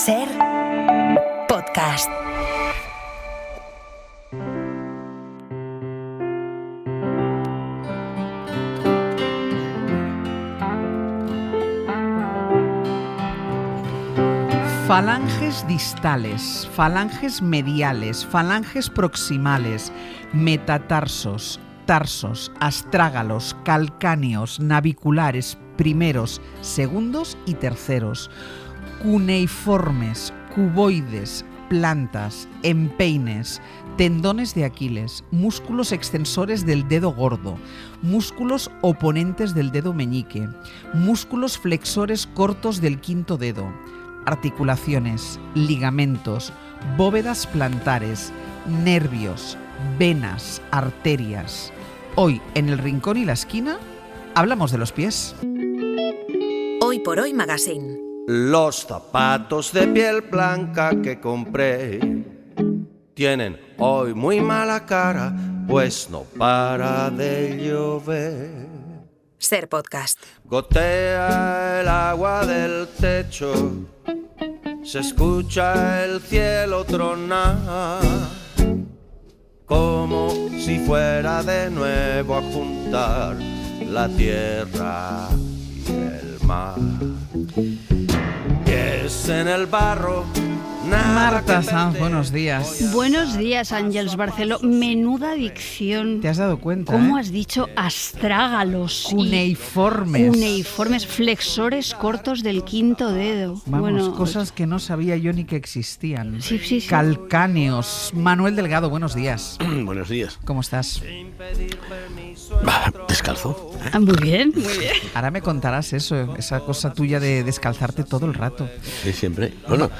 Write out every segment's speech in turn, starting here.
Ser podcast. Falanges distales, falanges mediales, falanges proximales, metatarsos, tarsos, astrágalos, calcáneos, naviculares, primeros, segundos y terceros, cuneiformes, cuboides, plantas, empeines, tendones de Aquiles, músculos extensores del dedo gordo, músculos oponentes del dedo meñique, músculos flexores cortos del quinto dedo, articulaciones, ligamentos, bóvedas plantares, nervios, venas, arterias. Hoy, en El Rincón y la Esquina, hablamos de los pies. Hoy por Hoy Magazine. Los zapatos de piel blanca que compré tienen hoy muy mala cara, pues no para de llover. Ser podcast. Gotea el agua del techo, se escucha el cielo tronar, como si fuera de nuevo a juntar la tierra y el mar. Pies en el barro. Marta Sanz, buenos días. Buenos días, Ángels Barceló. Menuda dicción. ¿Te has dado cuenta? ¿Cómo has dicho astrágalos? Cuneiformes. Cuneiformes, flexores cortos del quinto dedo. Vamos, cosas que no sabía yo ni que existían. Sí. Calcáneos. Manuel Delgado, buenos días. Buenos días. ¿Cómo estás? Descalzo. Muy bien, muy bien. Ahora me contarás eso, esa cosa tuya de descalzarte todo el rato. Sí, siempre. Bueno,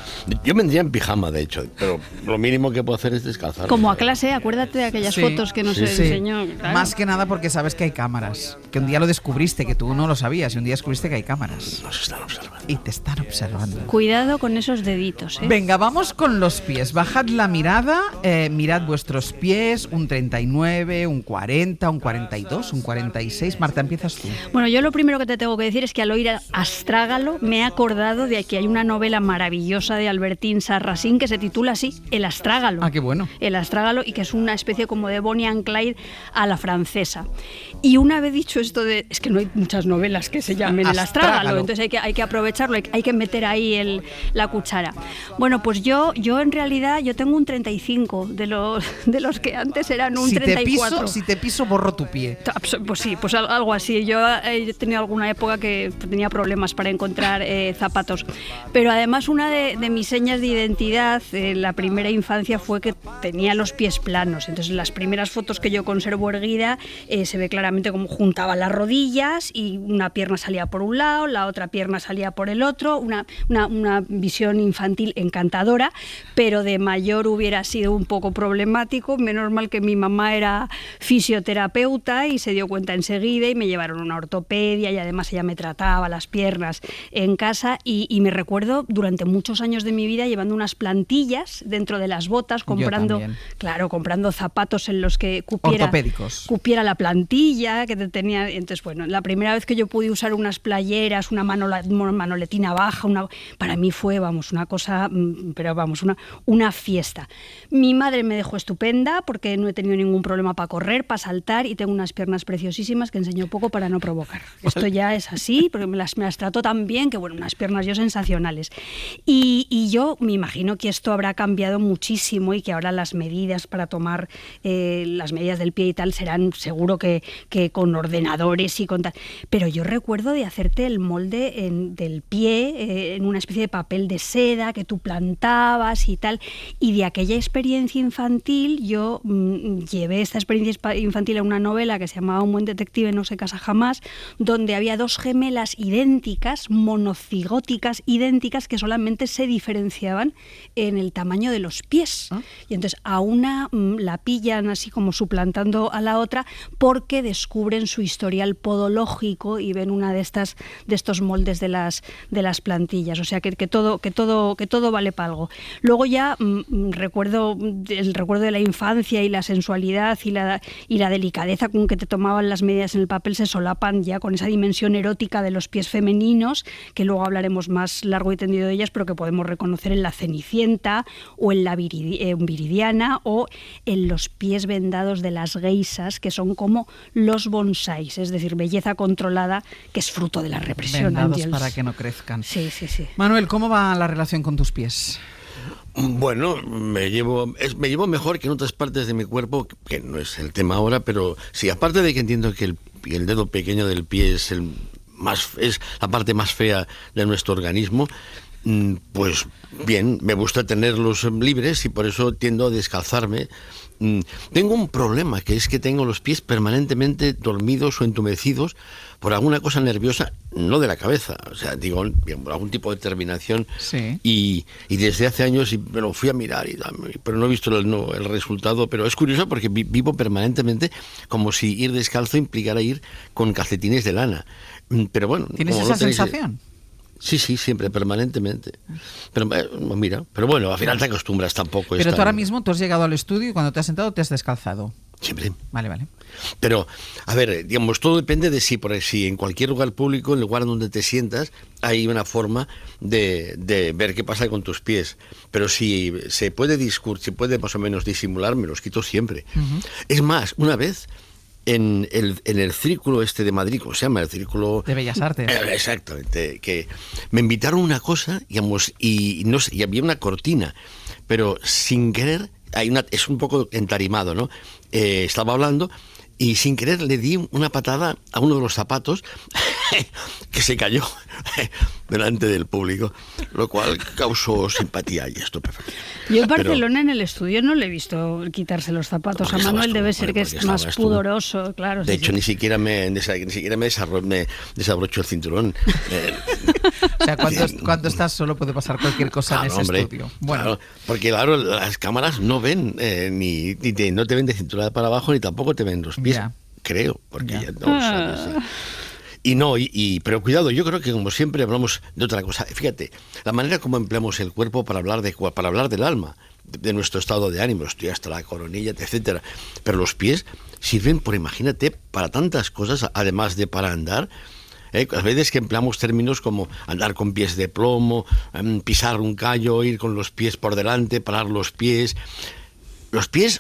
yo vendría en pijama, de hecho, pero lo mínimo que puedo hacer es descalzar. Como a clase, acuérdate de aquellas fotos que nos enseñó. Claro. Más que nada porque sabes que hay cámaras. Que un día lo descubriste, que tú no lo sabías, y un día descubriste que hay cámaras. Nos están observando. Y te están observando. Cuidado con esos deditos, ¿eh? Venga, vamos con los pies. Bajad la mirada, mirad vuestros pies, un 39, un 40, un 42, un 46. Marta, empiezas tú. Bueno, yo lo primero que te tengo que decir es que al oír astrágalo me he acordado de que hay una novela maravillosa de Albertín Sarrasín que se titula así, El astrágalo. Ah, qué bueno. El astrágalo, y que es una especie como de Bonnie and Clyde a la francesa. Y una vez dicho esto de... Es que no hay muchas novelas que se llamen El astrágalo, entonces hay que aprovecharlo, hay que meter ahí la cuchara. Bueno, pues yo en realidad yo tengo un 35 de los que antes eran un 34. Si te piso, borro tu pie. Pues sí, pues algo así. Yo he tenido alguna época que tenía problemas para encontrar zapatos. Pero además una de mis señas de identidad en la primera infancia fue que tenía los pies planos. Entonces en las primeras fotos que yo conservo erguida se ve claramente cómo juntaba las rodillas y una pierna salía por un lado, la otra pierna salía por el otro. Una visión infantil encantadora, pero de mayor hubiera sido un poco problemático. Menos mal que mi mamá era fisioterapeuta y se dio cuenta enseguida y me llevaron a una ortopedia, y además ella me trataba las piernas en casa, y me recuerdo durante muchos años de mi vida llevando unas plantillas dentro de las botas, comprando zapatos en los que cupiera la plantilla que tenía. Entonces, bueno, la primera vez que yo pude usar unas playeras, una manoletina baja, para mí fue, una cosa, pero una fiesta. Mi madre me dejó estupenda porque no he tenido ningún problema para correr, para saltar, y tengo unas piernas preciosísimas que enseño poco para no provocar. Esto ya es así, porque me las trató tan bien que, bueno, unas piernas yo sensacionales. Y yo me imagino que esto habrá cambiado muchísimo y que ahora las medidas para tomar las medidas del pie y tal serán seguro que con ordenadores y con tal. Pero yo recuerdo de hacerte el molde del pie en una especie de papel de seda que tú plantabas y tal. Y de aquella experiencia infantil yo llevé esta experiencia infantil a una novela que se llamaba Un buen detective no se casa jamás, donde había dos gemelas idénticas, monocigóticas idénticas, que solamente se diferenciaban en el tamaño de los pies. Y entonces a una la pillan así como suplantando a la otra porque descubren su historial podológico y ven una de estos moldes de las plantillas. O sea que todo vale para algo. Luego ya el recuerdo de la infancia y la sensualidad y la delicadeza con que te tomaban las medidas en el papel se solapan ya con esa dimensión erótica de los pies femeninos, que luego hablaremos más largo y tendido de ellas, pero que podemos reconocer en la Cenicienta o en la Viridiana o en los pies vendados de las geisas, que son como los bonsáis, es decir, belleza controlada, que es fruto de la represión. Vendados Ángels. para que no crezcan. Sí. Manuel, ¿cómo va la relación con tus pies? Bueno, me llevo mejor que en otras partes de mi cuerpo, que no es el tema ahora, pero sí, aparte de que entiendo que el dedo pequeño del pie es la parte más fea de nuestro organismo, pues bien, me gusta tenerlos libres y por eso tiendo a descalzarme. Tengo un problema, que es que tengo los pies permanentemente dormidos o entumecidos por alguna cosa nerviosa, no de la cabeza, o sea, digo, por algún tipo de terminación. Sí. Y desde hace años me lo fui a mirar, pero no he visto el resultado. Pero es curioso porque vivo permanentemente como si ir descalzo implicara ir con calcetines de lana. Pero bueno, ¿tienes esa sensación? Sí, siempre, permanentemente. Pero mira, pero bueno, al final te acostumbras tampoco. Pero tú ahora mismo tú has llegado al estudio y cuando te has sentado te has descalzado. Siempre. Vale. Pero, a ver, digamos, todo depende de si en cualquier lugar público, en el lugar donde te sientas, hay una forma de ver qué pasa con tus pies. Pero si se puede más o menos disimular, me los quito siempre. Uh-huh. Es más, una vez en el círculo de Madrid, ¿cómo se llama? El círculo de Bellas Artes. Exactamente, que me invitaron a una cosa, digamos, y había una cortina, pero sin querer, es un poco entarimado, ¿no? Estaba hablando y sin querer le di una patada a uno de los zapatos que se cayó delante del público, lo cual causó simpatía y estupefacción. Yo en Barcelona, en el estudio, no le he visto quitarse los zapatos. A Manuel debe ser que es más pudoroso, claro. De hecho, ni siquiera me desabrocho el cinturón. O sea, cuando estás solo puede pasar cualquier cosa en ese estudio. Bueno. Claro, porque claro, las cámaras no ven no te ven de cintura para abajo ni tampoco te ven los pies. Ya. Creo, porque ya no sabes. Pero cuidado, yo creo que como siempre hablamos de otra cosa. Fíjate, la manera como empleamos el cuerpo para hablar del alma, de nuestro estado de ánimo, estoy hasta la coronilla, etcétera. Pero los pies sirven, imagínate, para tantas cosas, además de para andar. A veces que empleamos términos como andar con pies de plomo, pisar un callo, ir con los pies por delante, parar los pies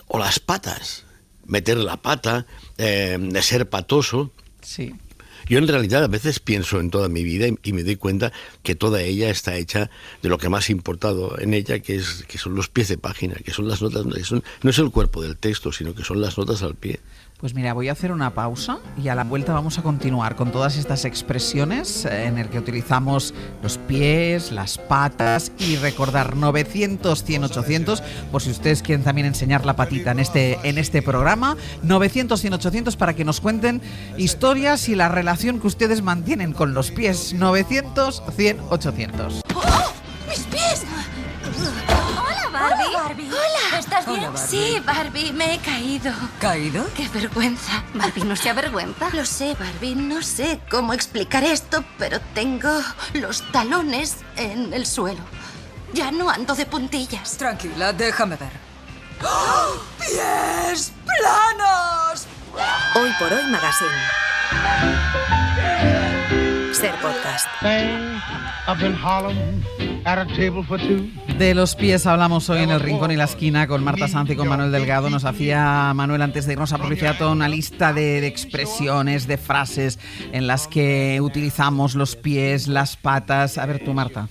o las patas, meter la pata, ser patoso. Sí. Yo en realidad a veces pienso en toda mi vida y me doy cuenta que toda ella está hecha de lo que más ha importado en ella, que son los pies de página, que son las notas, no es el cuerpo del texto, sino que son las notas al pie. Pues mira, voy a hacer una pausa y a la vuelta vamos a continuar con todas estas expresiones en el que utilizamos los pies, las patas y recordar 900, 100, 800, por si ustedes quieren también enseñar la patita en este programa, 900, 100, 800 para que nos cuenten historias y la relación que ustedes mantienen con los pies, 900, 100, 800. ¡Oh! ¡Mis pies! Hola, Barbie. Hola, Barbie. Hola. ¿Estás bien? Hola, Barbie. Sí, Barbie, me he caído. ¿Caído? ¡Qué vergüenza! Barbie, ¿no se avergüenza? Lo sé, Barbie, no sé cómo explicar esto, pero tengo los talones en el suelo. Ya no ando de puntillas. Tranquila, déjame ver. ¡Oh! ¡Pies planos! Hoy por Hoy Magazine. Ser podcast. De los pies hablamos hoy en El Rincón y la Esquina con Marta Sanz y con Manuel Delgado. Nos hacía Manuel, antes de irnos a publicidad, toda una lista de expresiones, de frases en las que utilizamos los pies, las patas. A ver tú, Marta.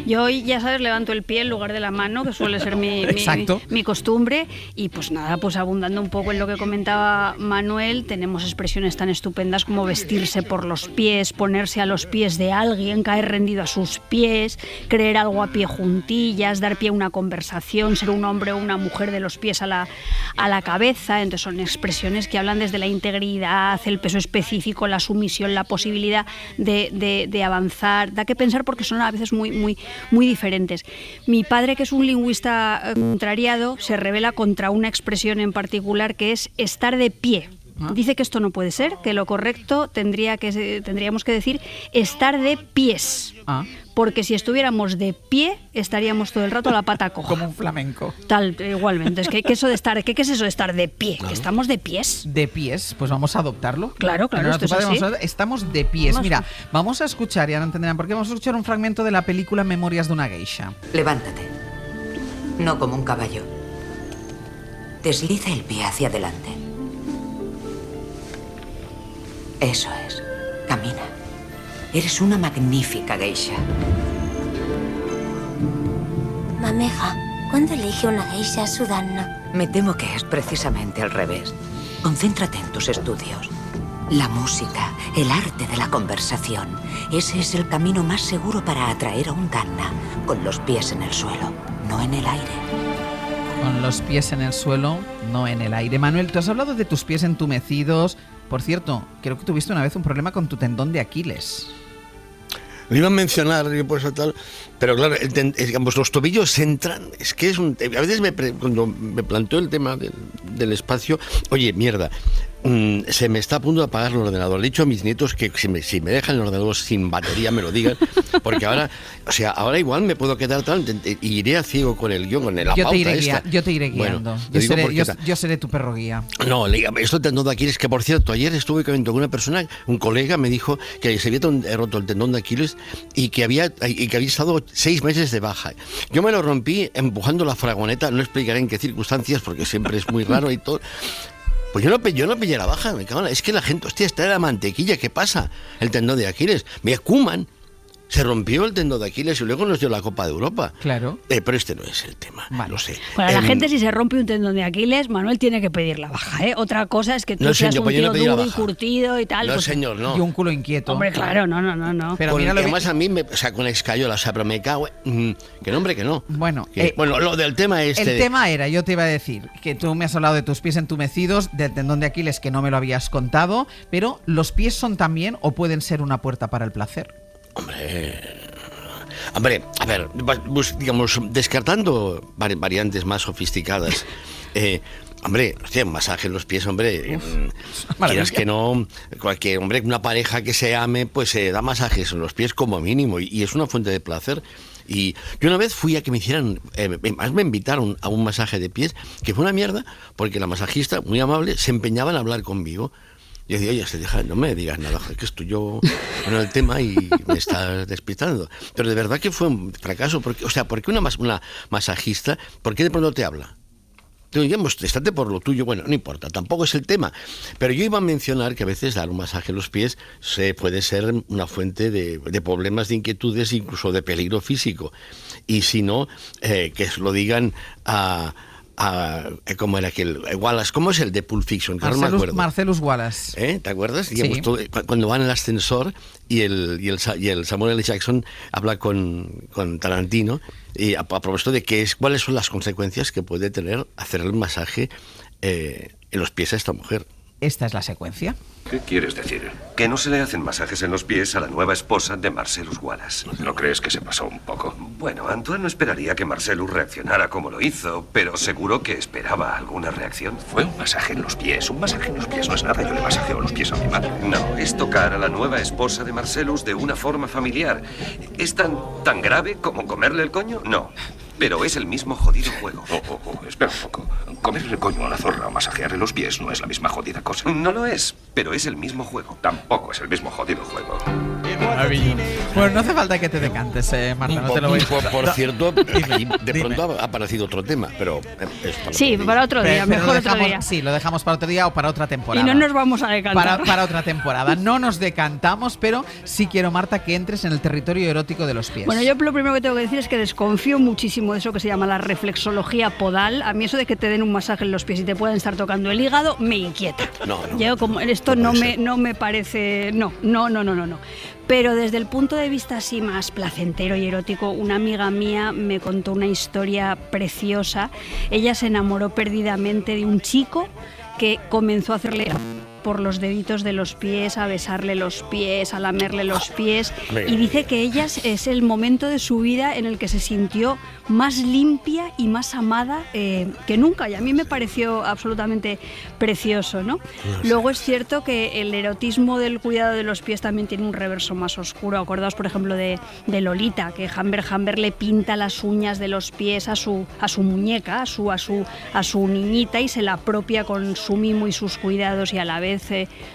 Yo hoy, ya sabes, levanto el pie en lugar de la mano, que suele ser mi costumbre. Y pues nada, pues abundando un poco en lo que comentaba Manuel, tenemos expresiones tan estupendas como vestirse por los pies, ponerse a los pies de alguien, caer rendido a sus pies, creer algo a pie juntillas, dar pie a una conversación, ser un hombre o una mujer de los pies a la cabeza. Entonces son expresiones que hablan desde la integridad, el peso específico, la sumisión, la posibilidad de avanzar. Da que pensar porque son a veces muy diferentes. Mi padre, que es un lingüista contrariado, se rebela contra una expresión en particular que es estar de pie. Dice que esto no puede ser, que lo correcto tendríamos que decir estar de pies. Porque si estuviéramos de pie, estaríamos todo el rato a la pata coja. Como un flamenco. Tal, igualmente. Es que eso de estar, ¿qué es eso de estar de pie? ¿Que estamos de pies? De pies, pues vamos a adoptarlo. Claro, esto es así. Estamos de pies. Mira, vamos a escuchar, ya no entenderán por qué, vamos a escuchar un fragmento de la película Memorias de una geisha. Levántate. No como un caballo. Desliza el pie hacia adelante. Eso es. Camina. Eres una magnífica geisha. Mameja, ¿cuándo elige una geisha a su danna? Me temo que es precisamente al revés. Concéntrate en tus estudios. La música, el arte de la conversación. Ese es el camino más seguro para atraer a un danna, con los pies en el suelo, no en el aire. Con los pies en el suelo, no en el aire. Manuel, tú has hablado de tus pies entumecidos. Por cierto, creo que tuviste una vez un problema con tu tendón de Aquiles. Lo iba a mencionar, pues tal, pero claro, digamos, los tobillos entran. Es que es un. A veces cuando me planteo el tema del espacio, oye, mierda, se me está a punto de apagar el ordenador. Le he dicho a mis nietos que si me dejan el ordenador sin batería me lo digan, porque ahora igual me puedo quedar y iré a ciego con el guión, con la pauta esta. Yo te iré guiando. Bueno, yo seré tu perro guía. No, esto tendón de Aquiles, que por cierto, ayer estuve comentando con una persona, un colega me dijo que se había roto el tendón de Aquiles y que había estado 6 meses de baja. Yo me lo rompí empujando la fragoneta, no explicaré en qué circunstancias, porque siempre es muy raro y todo. Pues yo no pillé la baja, me cago en es que la gente, hostia, está de la mantequilla, ¿qué pasa? El tendón de Aquiles. Mira, Koeman se rompió el tendón de Aquiles y luego nos dio la Copa de Europa. Claro. Pero este no es el tema, lo sé. Para la gente, si se rompe un tendón de Aquiles, Manuel tiene que pedir la baja, ¿eh? Otra cosa es que tú seas un tío duro y curtido y tal. No, pues, señor, no. Y un culo inquieto. Hombre, claro, no. Pero mira, además a mí, con escayola, pero me cago que no, hombre, que no. Bueno, lo del tema El tema era, yo te iba a decir, que tú me has hablado de tus pies entumecidos, del tendón de Aquiles, que no me lo habías contado, pero ¿los pies son también o pueden ser una puerta para el placer? Hombre, a ver, digamos, descartando variantes más sofisticadas, un masaje en los pies, quieras que no, una pareja que se ame, pues se da masajes en los pies como mínimo y es una fuente de placer. Y yo una vez fui a que me hicieran, me invitaron a un masaje de pies, que fue una mierda, porque la masajista, muy amable, se empeñaba en hablar conmigo. Yo decía, oye, no me digas nada, que estoy yo con el tema y me estás despistando. Pero de verdad que fue un fracaso, porque una masajista, ¿por qué de pronto te habla? Digamos, estate por lo tuyo, bueno, no importa, tampoco es el tema. Pero yo iba a mencionar que a veces dar un masaje en los pies puede ser una fuente de problemas, de inquietudes, incluso de peligro físico. Y si no, que lo digan ¿cómo era aquel? Wallace, ¿cómo es el de Pulp Fiction? Que no me acuerdo. Marcellus Wallace. ¿Te acuerdas? Sí. Digamos, cuando van en el ascensor y el Samuel L. Jackson habla con Tarantino y a propósito de cuáles son las consecuencias que puede tener hacer el masaje en los pies a esta mujer. Esta es la secuencia. ¿Qué quieres decir? Que no se le hacen masajes en los pies a la nueva esposa de Marcellus Wallace. ¿No crees que se pasó un poco? Bueno, Antoine no esperaría que Marcellus reaccionara como lo hizo, pero seguro que esperaba alguna reacción. Fue un masaje en los pies. Un masaje en los pies no es nada. Yo le masajeo los pies a mi madre. No, es tocar a la nueva esposa de Marcellus de una forma familiar. ¿Es tan grave como comerle el coño? No. Pero es el mismo jodido juego. Espera un poco. Comerle el coño a la zorra o masajearle los pies no es la misma jodida cosa. No lo es, pero es el mismo juego. Tampoco es el mismo jodido juego. Bueno, no hace falta que te decantes, Marta, no te lo voy a... Por cierto, de pronto ha aparecido otro tema, pero... Para otro día, mejor otro día. Sí, lo dejamos para otro día o para otra temporada. Y no nos vamos a decantar. Para otra temporada. No nos decantamos, pero sí quiero, Marta, que entres en el territorio erótico de los pies. Bueno, yo lo primero que tengo que decir es que desconfío muchísimo de eso que se llama la reflexología podal. A mí eso de que te den un masaje en los pies y te puedan estar tocando el hígado me inquieta. Yo como esto no me parece... No. Pero desde el punto de vista así más placentero y erótico, una amiga mía me contó una historia preciosa. Ella se enamoró perdidamente de un chico que comenzó a hacerle por los deditos de los pies, a besarle los pies, a lamerle los pies, y dice que ella es el momento de su vida en el que se sintió más limpia y más amada que nunca, y a mí me pareció absolutamente precioso, ¿no? Luego es cierto que el erotismo del cuidado de los pies también tiene un reverso más oscuro. Acordaos, por ejemplo, de Lolita, que Humbert le pinta las uñas de los pies a su muñeca, a su niñita, y se la apropia con su mimo y sus cuidados, y a la vez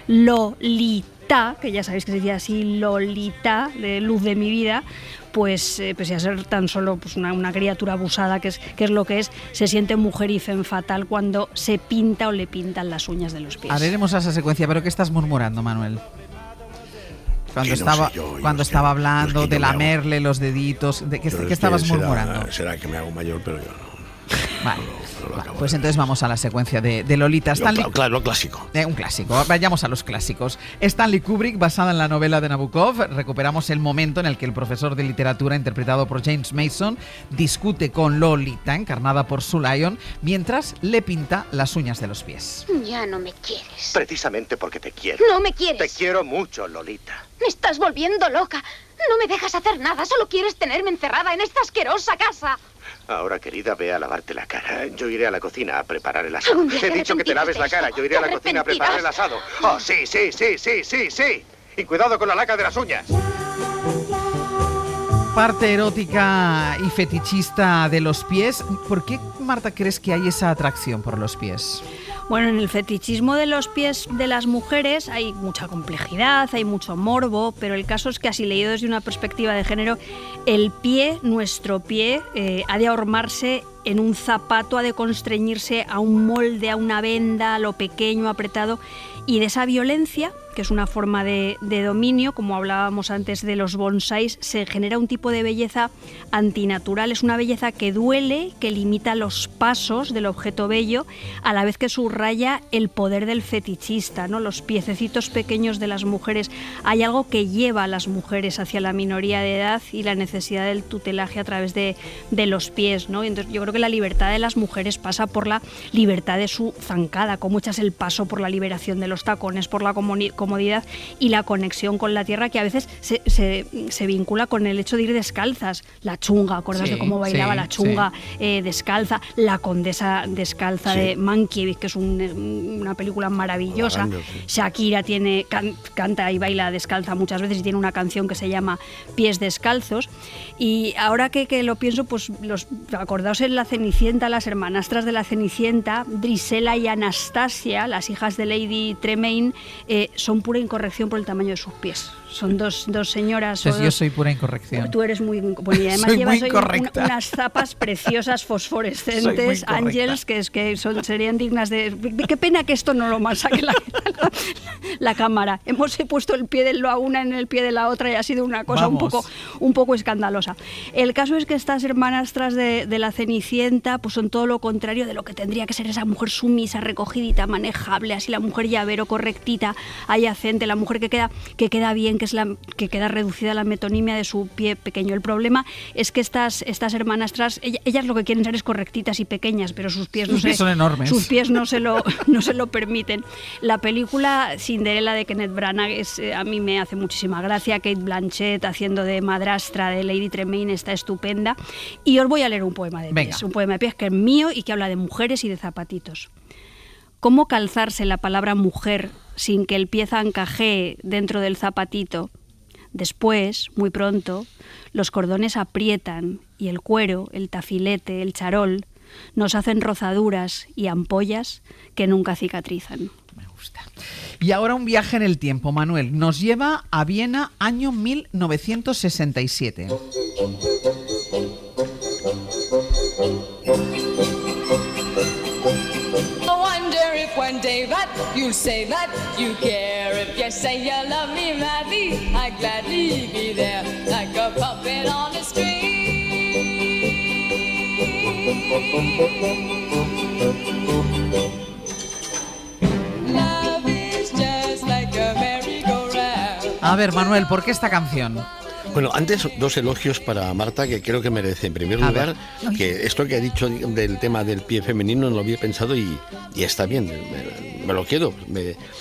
Lolita, que ya sabéis que se decía así, Lolita, de luz de mi vida, pues pese a ser tan solo pues una criatura abusada, que es lo que es, se siente mujer y femme fatal cuando se pinta o le pintan las uñas de los pies. Haremos a esa secuencia, pero ¿qué estás murmurando, Manuel? Cuando estaba hablando de lamerle los deditos, ¿qué estabas murmurando? Será que me hago mayor, pero yo no. Vale, pues entonces vamos a la secuencia de Lolita. Lo clásico. Un clásico, vayamos a los clásicos. Stanley Kubrick, basada en la novela de Nabokov, recuperamos el momento en el que el profesor de literatura, interpretado por James Mason, discute con Lolita, encarnada por Sue Lyon, mientras le pinta las uñas de los pies. Ya no me quieres. Precisamente porque te quiero. No me quieres. Te quiero mucho, Lolita. Me estás volviendo loca. No me dejas hacer nada, solo quieres tenerme encerrada en esta asquerosa casa. Ahora, querida, ve a lavarte la cara. Yo iré a la cocina a preparar el asado. He dicho que te laves la cara. Yo iré a la cocina a preparar el asado. ¡Oh, sí! Y cuidado con la laca de las uñas. Parte erótica y fetichista de los pies. ¿Por qué, Marta, crees que hay esa atracción por los pies? Bueno, en el fetichismo de los pies de las mujeres hay mucha complejidad, hay mucho morbo, pero el caso es que, así leído desde una perspectiva de género, el pie, nuestro pie, ha de ahormarse en un zapato, ha de constreñirse a un molde, a una venda, a lo pequeño, apretado, y de esa violencia, que es una forma de dominio, como hablábamos antes de los bonsáis, se genera un tipo de belleza antinatural. Es una belleza que duele, que limita los pasos del objeto bello, a la vez que subraya el poder del fetichista, ¿no? Los piececitos pequeños de las mujeres. Hay algo que lleva a las mujeres hacia la minoría de edad y la necesidad del tutelaje a través de los pies, ¿no? Entonces, yo creo que la libertad de las mujeres pasa por la libertad de su zancada, como echas el paso por la liberación de los tacones, por la comodidad y la conexión con la tierra, que a veces se vincula con el hecho de ir descalzas. La chunga, ¿acuerdas de cómo bailaba la chunga descalza? La condesa descalza de Mankiewicz, que es una película maravillosa. Shakira canta y baila descalza muchas veces y tiene una canción que se llama Pies descalzos. Y ahora que lo pienso, pues acordaos en La Cenicienta, las hermanastras de La Cenicienta, Drisela y Anastasia, las hijas de Lady Tremaine, son pura incorrección por el tamaño de sus pies. Son dos señoras. Pues yo soy pura incorrección. Tú eres muy... Bueno, y además llevas unas zapas preciosas fosforescentes, Ángels, que serían dignas de... Qué pena que esto no lo masaque la cámara. Hemos puesto el pie de la una en el pie de la otra y ha sido una cosa un poco escandalosa. El caso es que estas hermanastras de La Cenicienta pues son todo lo contrario de lo que tendría que ser esa mujer sumisa, recogidita, manejable, así la mujer llavero, correctita, adyacente, la mujer que queda bien, que queda reducida a la metonimia de su pie pequeño. El problema es que estas hermanastras, ellas lo que quieren ser es correctitas y pequeñas, pero sus pies son enormes. Sus pies no se lo permiten. La película Cinderella de Kenneth Branagh a mí me hace muchísima gracia. Kate Blanchett haciendo de madrastra de Lady Tremaine está estupenda. Y os voy a leer un poema de pies. Un poema de pies que es mío y que habla de mujeres y de zapatitos. ¿Cómo calzarse la palabra mujer sin que el pie zancajee dentro del zapatito? Después, muy pronto, los cordones aprietan y el cuero, el tafilete, el charol nos hacen rozaduras y ampollas que nunca cicatrizan. Me gusta. Y ahora un viaje en el tiempo, Manuel. Nos lleva a Viena, año 1967. One day that you'll say that you care. If you say you love me madly, I'd gladly be there like a puppet on a string. Love is just like a merry-go-round. A ver, Manuel, ¿por qué esta canción? Bueno, antes dos elogios para Marta que creo que merece. En primer lugar, que esto que ha dicho del tema del pie femenino no lo había pensado y está bien. me lo quedo.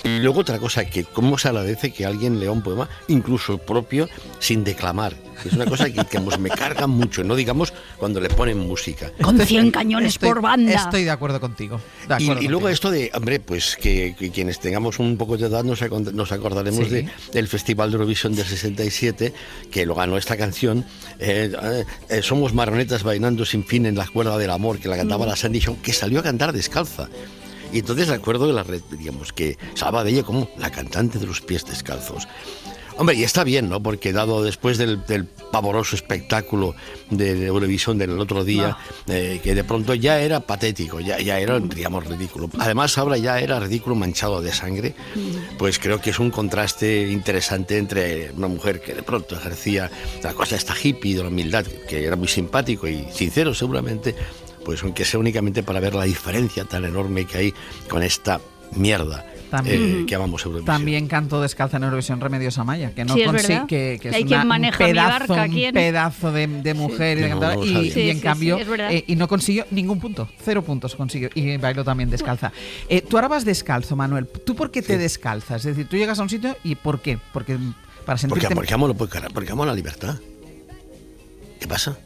Y luego otra cosa, que cómo se agradece que alguien lea un poema, incluso propio, sin declamar. Es una cosa que me carga mucho, no digamos cuando le ponen música. Con 100 cañones por banda. Estoy de acuerdo contigo. Y luego esto de, hombre, pues que quienes tengamos un poco de edad nos acordaremos del Festival de Eurovisión del 67, que lo ganó esta canción, Somos marionetas bailando sin fin en la cuerda del amor, que la cantaba la Sandy Shaw, que salió a cantar descalza. Y entonces recuerdo de la red, digamos, que se hablaba de ella como la cantante de los pies descalzos. Hombre, y está bien, ¿no? Porque dado después del pavoroso espectáculo de Eurovisión del otro día, que de pronto ya era patético, ya era, digamos, ridículo. Además, ahora ya era ridículo manchado de sangre, pues creo que es un contraste interesante entre una mujer que de pronto ejercía la cosa esta hippie de la humildad, que era muy simpático y sincero seguramente, pues aunque sea únicamente para ver la diferencia tan enorme que hay con esta mierda. Que llamamos Eurovisión. También cantó descalza en Eurovisión Remedios Amaya, que no sí, consigue, que es hay quien maneja un pedazo de mujer y de cantadora, y en cambio y no consiguió ningún punto, 0 puntos consiguió, y bailó también descalza. Tú ahora vas descalzo, Manuel. ¿Tú por qué te descalzas? Es decir, tú llegas a un sitio y ¿por qué? Porque para sentirte... Porque amo la libertad. ¿Qué pasa?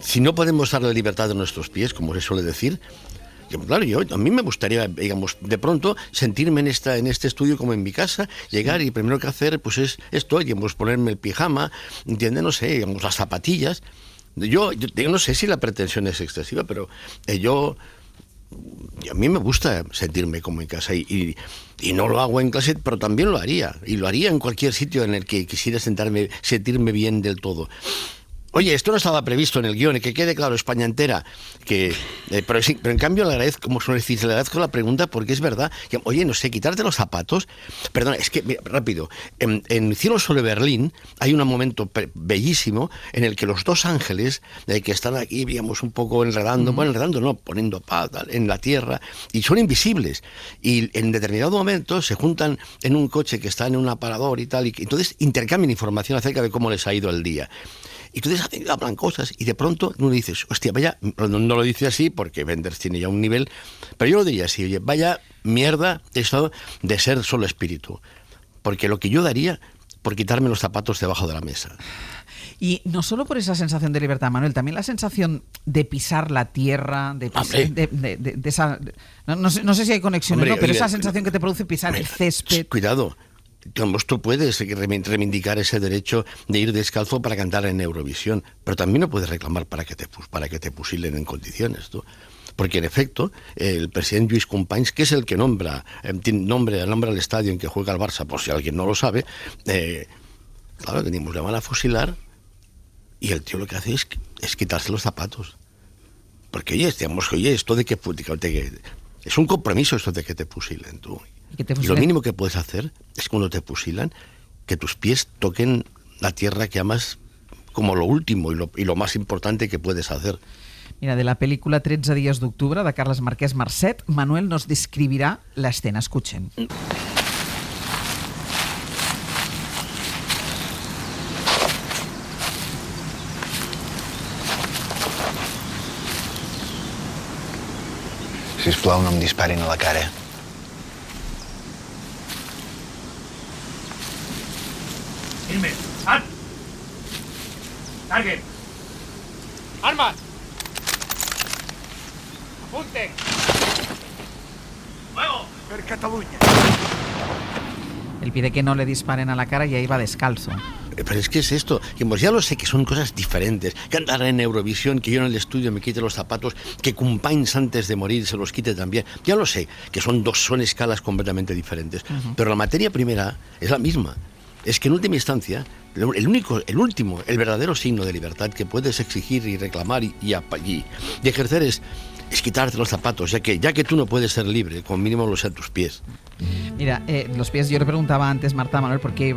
Si no podemos dar la libertad a nuestros pies, como se suele decir, claro, a mí me gustaría, digamos, de pronto sentirme en este estudio como en mi casa, llegar y primero que hacer pues es esto, digamos, ponerme el pijama, ¿entiendes? No sé, digamos, las zapatillas. Yo no sé si la pretensión es excesiva, pero a mí me gusta sentirme como en casa y no lo hago en clase, pero también lo haría, y lo haría en cualquier sitio en el que quisiera sentirme bien del todo. Oye, esto no estaba previsto en el guión, que quede claro, España entera, pero en cambio le agradezco la pregunta, porque es verdad que, oye, no sé, quitarte los zapatos, perdona, es que, mira, rápido, en Cielo sobre Berlín hay un momento bellísimo en el que los dos ángeles que están aquí, digamos, un poco poniendo paz en la tierra, y son invisibles, y en determinado momento se juntan en un coche que está en un aparador y tal, y entonces intercambian información acerca de cómo les ha ido el día. Y entonces hablan cosas y de pronto uno dices, hostia, vaya, no lo dice así porque Wenders tiene ya un nivel, pero yo lo diría así, oye, vaya mierda eso de ser solo espíritu, porque lo que yo daría por quitarme los zapatos debajo de la mesa. Y no solo por esa sensación de libertad, Manuel, también la sensación de pisar la tierra, de esa... No sé si hay conexiones, pero esa sensación que te produce pisar el césped... Cuidado. Tú puedes reivindicar ese derecho de ir descalzo para cantar en Eurovisión, pero también lo puedes reclamar para que te fusilen en condiciones, ¿no? Porque en efecto, el presidente Lluís Companys, que es el que nombra al estadio en que juega el Barça, por si alguien no lo sabe, claro, le van a fusilar y el tío lo que hace es quitarse los zapatos. Porque esto de que es un compromiso esto de que te fusilen, tú. Y lo mínimo que puedes hacer es cuando te fusilan que tus pies toquen la tierra que amas como lo último y lo más importante que puedes hacer. Mira, de la película 13 días d'octubre de Carles Marquès Marcet, Manuel nos describirá la escena. Escuchen. Sisplau, no em disparin a la cara. Firme. Alt! Target. Armas. Apunten. Fuego. Per Catalunya. Él pide que no le disparen a la cara y ahí va descalzo. Pero es que es esto, que pues ya lo sé que son cosas diferentes. Cantar en Eurovisión, que yo en el estudio me quite los zapatos, que Companys antes de morir se los quite también. Ya lo sé, que son escalas completamente diferentes. Pero la materia primera es la misma. Es que en última instancia, el verdadero signo de libertad que puedes exigir y reclamar y ejercer es quitarte los zapatos, ya que tú no puedes ser libre, con mínimo los a tus pies. Mira, los pies, yo le preguntaba antes, Marta, Manuel, por qué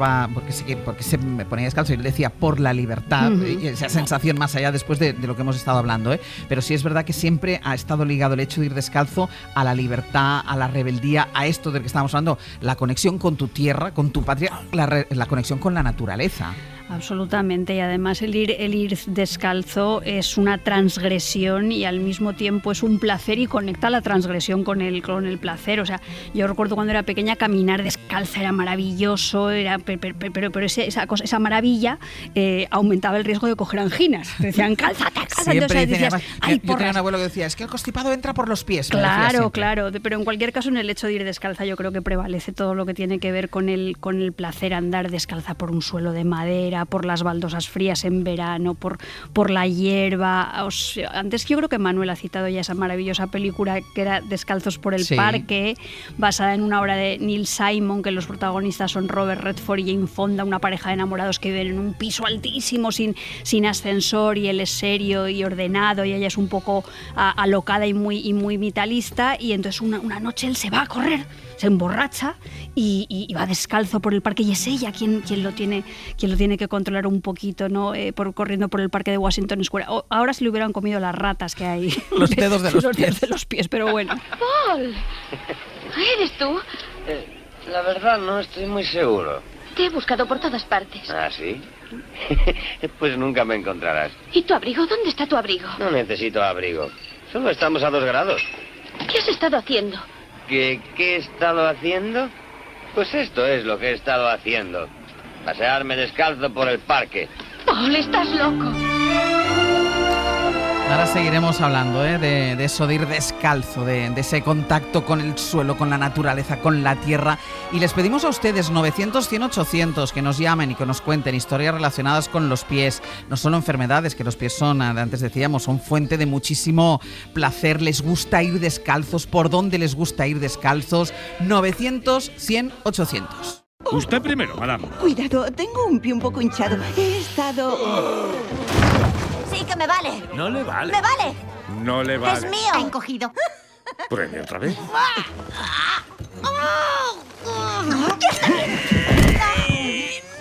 se me ponía descalzo, y él decía, por la libertad, y esa sensación más allá después de lo que hemos estado hablando, pero sí es verdad que siempre ha estado ligado el hecho de ir descalzo a la libertad, a la rebeldía, a esto del que estábamos hablando, la conexión con tu tierra, con tu patria, la conexión con la naturaleza. Absolutamente, y además el ir descalzo es una transgresión y al mismo tiempo es un placer y conecta la transgresión con el placer. O sea, yo recuerdo cuando era pequeña caminar descalza era maravilloso, pero esa maravilla aumentaba el riesgo de coger anginas. Decían, cálzate. Siempre Entonces, yo tenía un abuelo que decía, es que el constipado entra por los pies. Claro, pero en cualquier caso en el hecho de ir descalza yo creo que prevalece todo lo que tiene que ver con el placer, andar descalza por un suelo de madera, por las baldosas frías en verano, por la hierba. Antes yo creo que Manuel ha citado ya esa maravillosa película que era Descalzos por el Parque, basada en una obra de Neil Simon, que los protagonistas son Robert Redford y Jane Fonda, una pareja de enamorados que viven en un piso altísimo sin ascensor, y él es serio y ordenado y ella es un poco alocada y muy vitalista, y entonces una noche él se va a correr, se emborracha y va descalzo por el parque, y es ella quien lo tiene que controlar un poquito, ¿no? Corriendo por el parque de Washington Square. Ahora se le hubieran comido las ratas que hay. Los dedos de los pies, pero bueno. Paul, ¿eres tú? La verdad no estoy muy seguro. Te he buscado por todas partes. ¿Ah, sí? Pues nunca me encontrarás. ¿Y tu abrigo? ¿Dónde está tu abrigo? No necesito abrigo. Solo estamos a 2 grados. ¿Qué has estado haciendo? ¿Qué he estado haciendo? Pues esto es lo que he estado haciendo. Pasearme descalzo por el parque. Paul, estás loco. Ahora seguiremos hablando de eso, de ir descalzo, de ese contacto con el suelo, con la naturaleza, con la tierra. Y les pedimos a ustedes 900-100-800 que nos llamen y que nos cuenten historias relacionadas con los pies. No solo enfermedades, que los pies son, antes decíamos, son fuente de muchísimo placer. ¿Les gusta ir descalzos? ¿Por dónde les gusta ir descalzos? 900-100-800. Usted primero, madame. Cuidado, tengo un pie un poco hinchado. He estado... Sí que me vale. No le vale. ¡Me vale! No le vale. ¡Es mío! Ha encogido. Pruebe otra vez.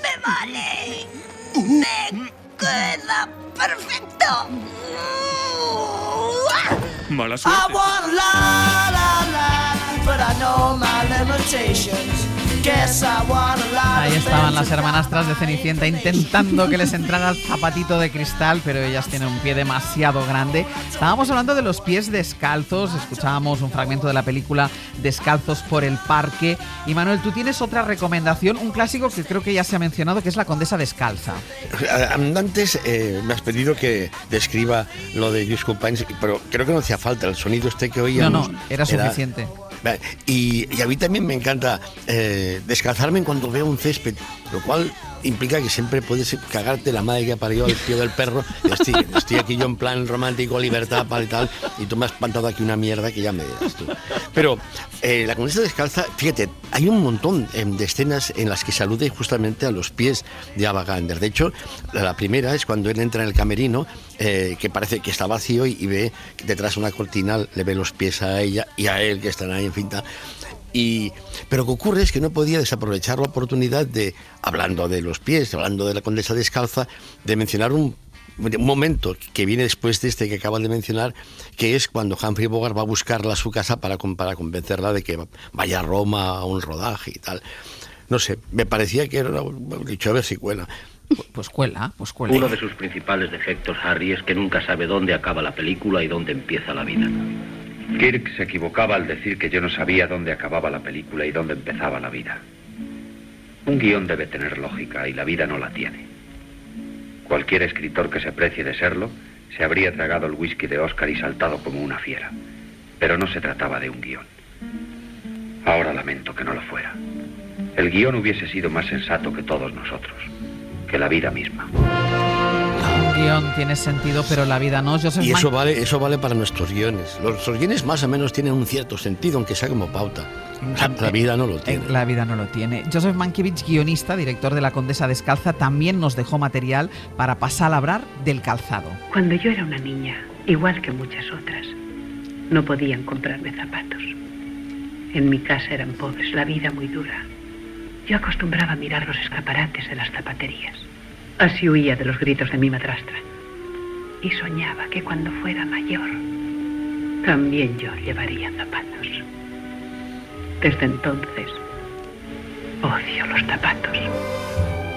¡Me vale! ¡Me queda perfecto! Mala suerte. I want la la la, but I know my limitations. Guess I want a Ahí estaban las hermanastras de Cenicienta intentando que les entrara el zapatito de cristal, pero ellas tienen un pie demasiado grande. Estábamos hablando de los pies descalzos, escuchábamos un fragmento de la película Descalzos por el Parque. Y Manuel, tú tienes otra recomendación, un clásico que creo que ya se ha mencionado, que es La Condesa Descalza. Antes me has pedido que describa lo de Lluís Companys, pero creo que no hacía falta, el sonido que oíamos. No, era suficiente. Y a mí también me encanta descalzarme cuando veo un césped, lo cual implica que siempre puedes cagarte la madre que parió al pie del perro. Estoy aquí yo en plan romántico, libertad, y tal, y tú me has plantado aquí una mierda que ya me dirás tú. Pero La Condesa Descalza, fíjate, hay un montón de escenas en las que se alude justamente a los pies de Ava Gardner. De hecho, la primera es cuando él entra en el camerino, que parece que está vacío y ve que detrás de una cortina le ve los pies a ella y a él, que están ahí en finta. Pero lo que ocurre es que no podía desaprovechar la oportunidad de, hablando de los pies, hablando de La Condesa Descalza, de mencionar un momento que viene después de este que acaban de mencionar, que es cuando Humphrey Bogart va a buscarla a su casa para convencerla de que vaya a Roma a un rodaje y tal. No sé, me parecía que era, dicho, a ver si cuela. Pues cuela. Uno de sus principales defectos, Harry, es que nunca sabe dónde acaba la película y dónde empieza la vida. Kirk se equivocaba al decir que yo no sabía dónde acababa la película y dónde empezaba la vida. Un guión debe tener lógica y la vida no la tiene. Cualquier escritor que se precie de serlo se habría tragado el whisky de Oscar y saltado como una fiera. Pero no se trataba de un guión. Ahora lamento que no lo fuera. El guión hubiese sido más sensato que todos nosotros, que la vida misma. Un guión tiene sentido, pero la vida no. Y eso vale para nuestros guiones. Nuestros guiones más o menos tienen un cierto sentido, aunque sea como pauta. La vida no lo tiene. La vida no lo tiene. Joseph Mankiewicz, guionista, director de La Condesa Descalza, también nos dejó material para palabrar del calzado. Cuando yo era una niña, igual que muchas otras, no podían comprarme zapatos. En mi casa eran pobres, la vida muy dura. Yo acostumbraba a mirar los escaparates de las zapaterías. Así huía de los gritos de mi madrastra. Y soñaba que cuando fuera mayor, también yo llevaría zapatos. Desde entonces, odio los zapatos.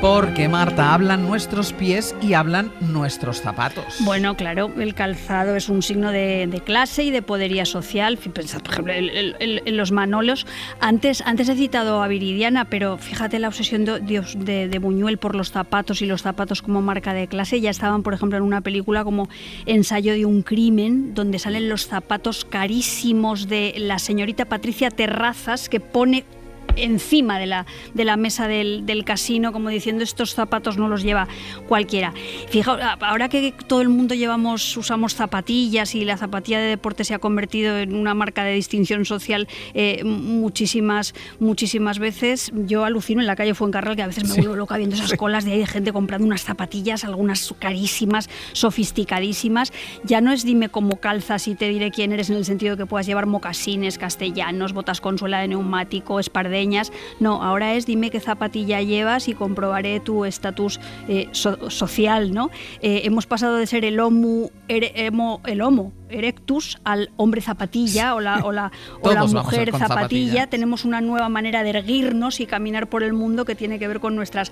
Porque, Marta, hablan nuestros pies y hablan nuestros zapatos. Bueno, claro, el calzado es un signo de clase y de poderío social. Pensad, por ejemplo, en los Manolos. Antes he citado a Viridiana, pero fíjate la obsesión de Buñuel por los zapatos y los zapatos como marca de clase. Ya estaban, por ejemplo, en una película como Ensayo de un crimen, donde salen los zapatos carísimos de la señorita Patricia Terrazas, que pone encima de la mesa del casino, como diciendo, estos zapatos no los lleva cualquiera. Fijaos, ahora que todo el mundo usamos zapatillas y la zapatilla de deporte se ha convertido en una marca de distinción social muchísimas veces, yo alucino en la calle Fuencarral, que a veces me vuelvo loca viendo esas colas de gente comprando unas zapatillas, algunas carísimas, sofisticadísimas. Ya no es dime cómo calzas y te diré quién eres, en el sentido de que puedas llevar mocasines castellanos, botas con suela de neumático, espardeñas. No, ahora es dime qué zapatilla llevas y comprobaré tu estatus social, ¿no? Hemos pasado de ser el homo erectus al hombre zapatilla o la mujer zapatilla. Tenemos una nueva manera de erguirnos y caminar por el mundo que tiene que ver con nuestras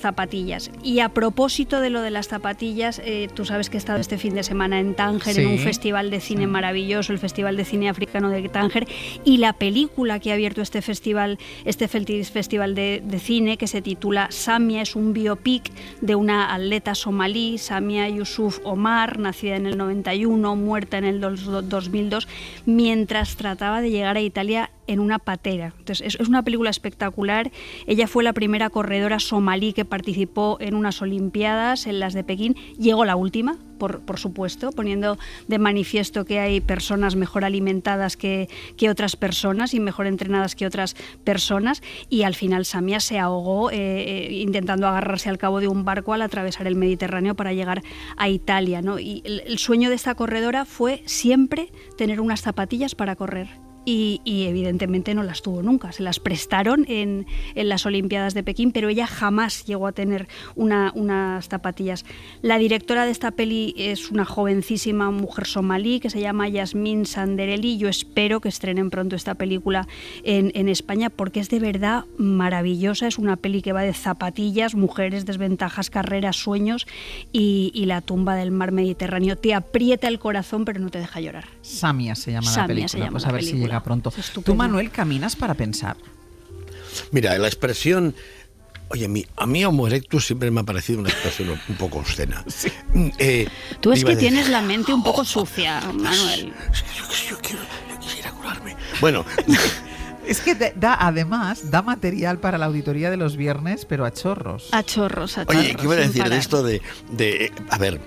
zapatillas. Y a propósito de lo de las zapatillas, tú sabes que he estado este fin de semana en Tánger, en un festival de cine maravilloso, el Festival de Cine Africano de Tánger, y la película que ha abierto este festival de cine, que se titula Samia, es un biopic de una atleta somalí, Samia Yusuf Omar, nacida en el 91, muerta en el 2002, mientras trataba de llegar a Italia en una patera. Entonces, es una película espectacular. Ella fue la primera corredora somalí que participó en unas Olimpiadas, en las de Pekín. Llegó la última, por supuesto, poniendo de manifiesto que hay personas mejor alimentadas que otras personas y mejor entrenadas que otras personas. Y al final Samia se ahogó intentando agarrarse al cabo de un barco al atravesar el Mediterráneo para llegar a Italia, ¿no? Y el sueño de esta corredora fue siempre tener unas zapatillas para correr. Y evidentemente no las tuvo nunca, se las prestaron en las Olimpiadas de Pekín, pero ella jamás llegó a tener unas zapatillas. La directora de esta peli es una jovencísima mujer somalí que se llama Yasmin Sandereli. Yo espero que estrenen pronto esta película en España, porque es de verdad maravillosa. Es una peli que va de zapatillas, mujeres, desventajas, carreras, sueños y la tumba del mar Mediterráneo. Te aprieta el corazón pero no te deja llorar. Samia se llama la película, pues a ver si llega pronto. ¿Tú, Manuel, caminas para pensar? Mira, la expresión... Oye, a mí Homo erectus siempre me ha parecido una expresión un poco obscena. Sí. Tú es que tienes la mente un poco sucia, Manuel. Yo quisiera curarme. Bueno... Es que además da material para la auditoría de los viernes, pero a chorros. A chorros. Oye, ¿qué iba a decir de esto de... A ver,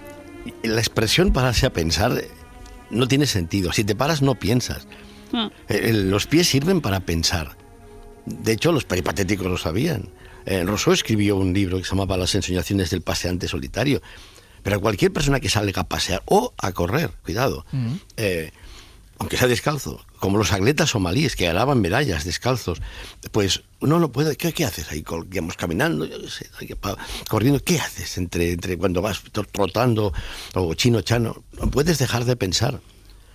la expresión pararse a pensar no tiene sentido. Si te paras, no piensas. Los pies sirven para pensar. De hecho, los peripatéticos lo sabían. Rousseau escribió un libro que se llamaba Las ensoñaciones del paseante solitario. Pero cualquier persona que salga a pasear o a correr, cuidado, aunque sea descalzo, como los atletas somalíes que ganaban medallas descalzos, pues uno no puede... ¿Qué haces ahí? Digamos, caminando, yo qué sé, corriendo. ¿Qué haces entre cuando vas trotando o chino-chano? No puedes dejar de pensar.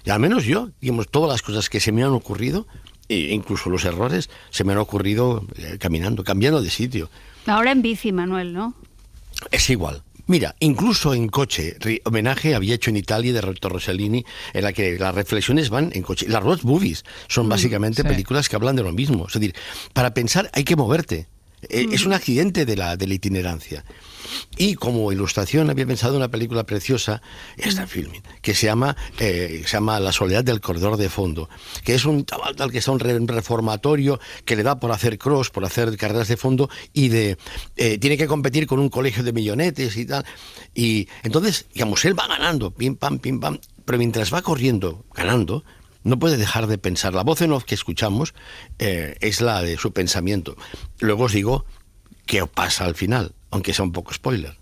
Y al menos yo, digamos, todas las cosas que se me han ocurrido, e incluso los errores, se me han ocurrido caminando, cambiando de sitio. Ahora en bici, Manuel, ¿no? Es igual. Mira, incluso en coche, homenaje había hecho en Italia de Roberto Rossellini, en la que las reflexiones van en coche. Las road movies son básicamente películas que hablan de lo mismo. Es decir, para pensar hay que moverte. Es un accidente de la itinerancia. Y como ilustración había pensado en una película preciosa, esta filming, que se llama La soledad del corredor de fondo, que es un chaval tal que está en un reformatorio que le da por hacer cross, por hacer carreras de fondo y tiene que competir con un colegio de millonetes y tal. Y entonces, digamos, él va ganando, pim pam, pero mientras va corriendo, ganando, no puede dejar de pensar. La voz en off que escuchamos es la de su pensamiento. Luego os digo qué pasa al final, aunque sea un poco spoiler.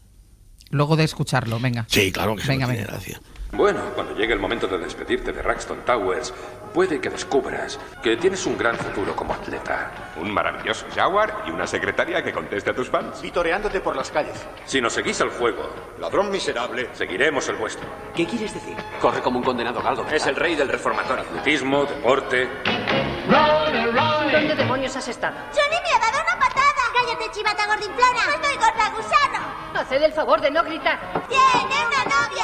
Luego de escucharlo, venga. Sí, claro que venga, tiene gracia. Bueno, cuando llegue el momento de despedirte de Raxton Towers, puede que descubras que tienes un gran futuro como atleta. Un maravilloso Jaguar y una secretaria que conteste a tus fans. Vitoreándote por las calles. Si nos seguís el juego, ladrón miserable, seguiremos el vuestro. ¿Qué quieres decir? Corre como un condenado galgo. Es el rey del reformatorio. Atletismo, deporte. ¿Dónde demonios has estado? ¡Johnny me ha dado una patada! ¡Cállate, chivata gordinflona. ¡No estoy gorda, gusano! Haced el favor de no gritar. ¡Tiene una novia!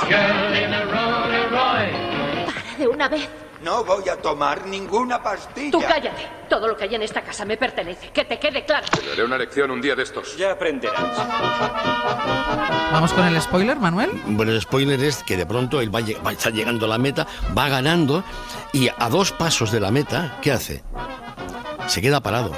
Para de una vez. No voy a tomar ninguna pastilla. Tú cállate. Todo lo que hay en esta casa me pertenece. Que te quede claro. Te daré una lección un día de estos. Ya aprenderás. Vamos con el spoiler, Manuel. Bueno, el spoiler es que de pronto él va a estar llegando a la meta, va ganando y a 2 pasos de la meta, ¿qué hace? Se queda parado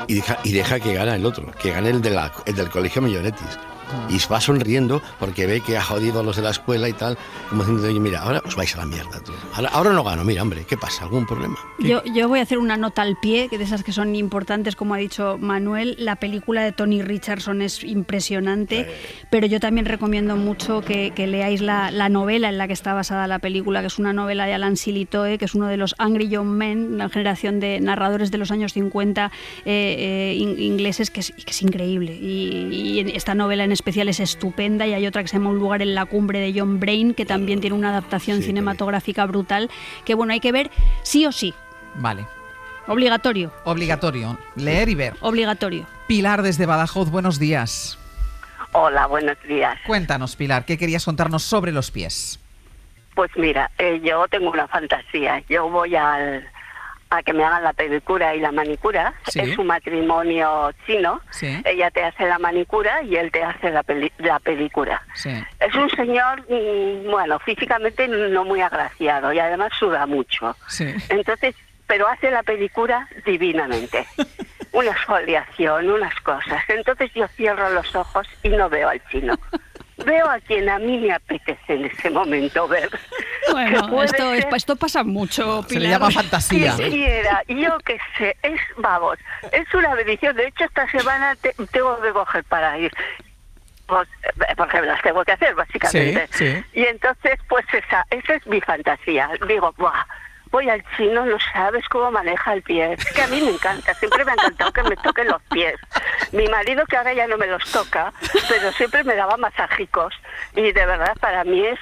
y deja que gane el otro, que gane el del colegio Millonetis. Y va sonriendo porque ve que ha jodido a los de la escuela y tal, como diciendo, mira, ahora os vais a la mierda. Tú. Ahora no gano, mira, hombre, ¿qué pasa? ¿Algún problema? Yo voy a hacer una nota al pie, que de esas que son importantes, como ha dicho Manuel. La película de Tony Richardson es impresionante, pero yo también recomiendo mucho que leáis la novela en la que está basada la película, que es una novela de Alan Silitoe, que es uno de los Angry Young Men, una generación de narradores de los años 50 ingleses, que es increíble. Y esta novela en especial es estupenda, y hay otra que se llama Un lugar en la cumbre, de John Brain, que también tiene una adaptación cinematográfica brutal, que bueno, hay que ver sí o sí. Vale. Obligatorio. Leer y ver. Obligatorio. Pilar desde Badajoz, buenos días. Hola, buenos días. Cuéntanos, Pilar, ¿qué querías contarnos sobre los pies? Pues mira, yo tengo una fantasía. Yo voy a que me hagan la pedicura y la manicura. ¿Sí? Es un matrimonio chino. Sí. Ella te hace la manicura y él te hace la pedicura. Sí. Es un señor, bueno, físicamente no muy agraciado y además suda mucho. Sí. Entonces, pero hace la pedicura divinamente. Una exfoliación, unas cosas. Entonces yo cierro los ojos y no veo al chino. Veo a quien a mí me apetece en ese momento ver. Bueno, esto pasa mucho, Pilar. Se le llama fantasía. Quisiera, yo qué sé, vamos, es una bendición. De hecho, esta semana tengo que coger para ir. Pues, porque las tengo que hacer, básicamente. Sí, sí. Y entonces, pues esa es mi fantasía. Digo, ¡buah! Voy al chino, no sabes cómo maneja el pie. Es que a mí me encanta, siempre me ha encantado que me toquen los pies. Mi marido, que ahora ya no me los toca, pero siempre me daba masajicos. Y de verdad, para mí es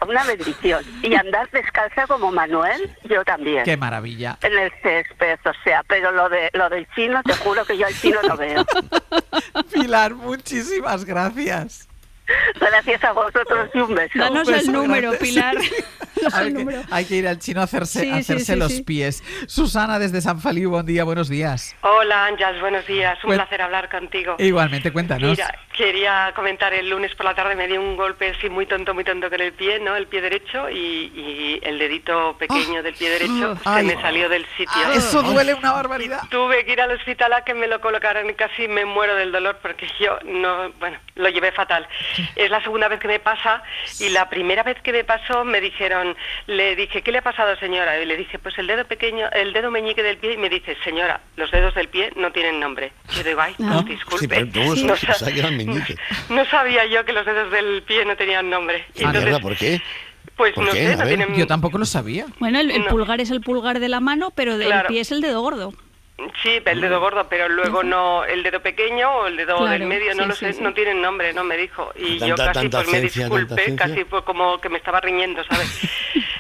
una bendición. Y andar descalza como Manuel, yo también. ¡Qué maravilla! En el césped, o sea, pero lo del chino, te juro que yo al chino no veo. Pilar, muchísimas gracias. Gracias a vosotros y un beso. Danos Un el beso número, grande. Pilar. Hay que ir al chino a hacerse los pies. Susana desde San Feliu, buen día, buenos días. Hola, Ángels, buenos días. Un placer hablar contigo. Igualmente, cuéntanos. Mira, quería comentar, el lunes por la tarde me dio un golpe así muy tonto con el pie, ¿no? El pie derecho y el dedito pequeño del pie derecho se me salió del sitio. Eso duele una barbaridad. Tuve que ir al hospital a que me lo colocaran y casi me muero del dolor porque yo lo llevé fatal. Es la segunda vez que me pasa y la primera vez que me pasó me dijeron, le dije, ¿qué le ha pasado, señora? Y le dije, pues el dedo pequeño, el dedo meñique del pie, y me dice, señora, los dedos del pie no tienen nombre. Yo digo, ay, disculpe. No sabía yo que los dedos del pie no tenían nombre. Entonces, ¿por qué? Pues no sé, no tienen... Yo tampoco lo sabía. Bueno, el pulgar es el pulgar de la mano, pero el pie es el dedo gordo. Sí, el dedo gordo, pero luego no, el dedo pequeño o el dedo del medio, no lo sé, no tienen nombre, no me dijo. Y yo casi pues me disculpé, casi fue como que me estaba riñendo, ¿sabes?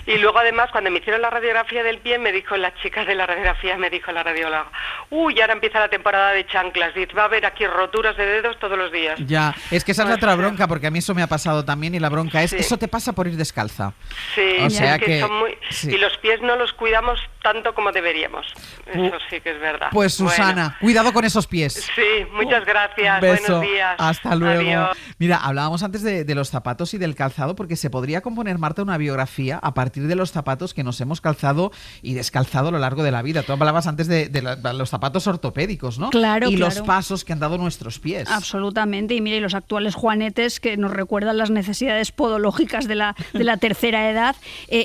Y luego además cuando me hicieron la radiografía del pie me dijo la chica de la radiografía, me dijo la radióloga, uy, ahora empieza la temporada de chanclas, dice, va a haber aquí roturas de dedos todos los días. Ya, es que esa es la otra bronca, porque a mí eso me ha pasado también y la bronca es, eso te pasa por ir descalza. Sí, o sea que son muy... Y los pies no los cuidamos tanto como deberíamos, eso sí que es verdad. Pues Susana, cuidado con esos pies. Sí, muchas gracias, beso. Buenos días. Hasta luego. Adiós. Mira, hablábamos antes de los zapatos y del calzado, porque se podría componer, Marta, una biografía a partir de los zapatos que nos hemos calzado y descalzado a lo largo de la vida. Tú hablabas antes de los zapatos ortopédicos, ¿no? Claro, y los pasos que han dado nuestros pies. Absolutamente, y mira, y los actuales juanetes que nos recuerdan las necesidades podológicas de la tercera edad.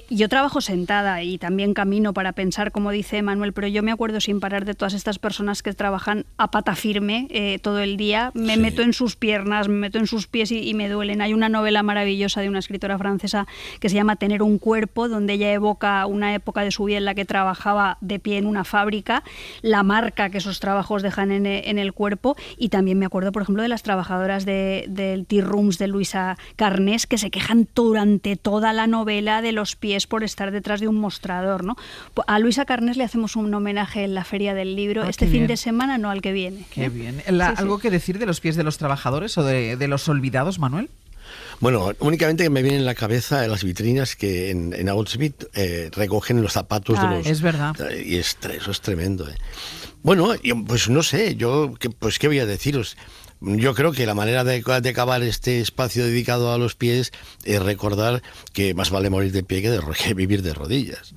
Yo trabajo sentada y también camino para pensar, como dice Manuel, pero yo me acuerdo sin parar de todas estas personas que trabajan a pata firme todo el día. Me meto en sus piernas, me meto en sus pies y me duelen. Hay una novela maravillosa de una escritora francesa que se llama Tener un cuerpo, donde ella evoca una época de su vida en la que trabajaba de pie en una fábrica, la marca que esos trabajos dejan en el cuerpo. Y también me acuerdo, por ejemplo, de las trabajadoras del Tea Rooms de Luisa Carnés, que se quejan durante toda la novela de los pies por estar detrás de un mostrador, ¿no? A Luisa Carnés le hacemos un homenaje en la Feria del Libro este qué fin bien. de semana, no al que viene. Qué bien. Sí, sí. ¿Algo que decir de los pies de los trabajadores o de los olvidados, Manuel? Bueno, únicamente que me vienen en la cabeza las vitrinas que en Goldsmith recogen los zapatos de los... Es verdad. Y eso es tremendo. Bueno, pues no sé, pues qué voy a deciros. Yo creo que la manera de acabar este espacio dedicado a los pies es recordar que más vale morir de pie que vivir de rodillas.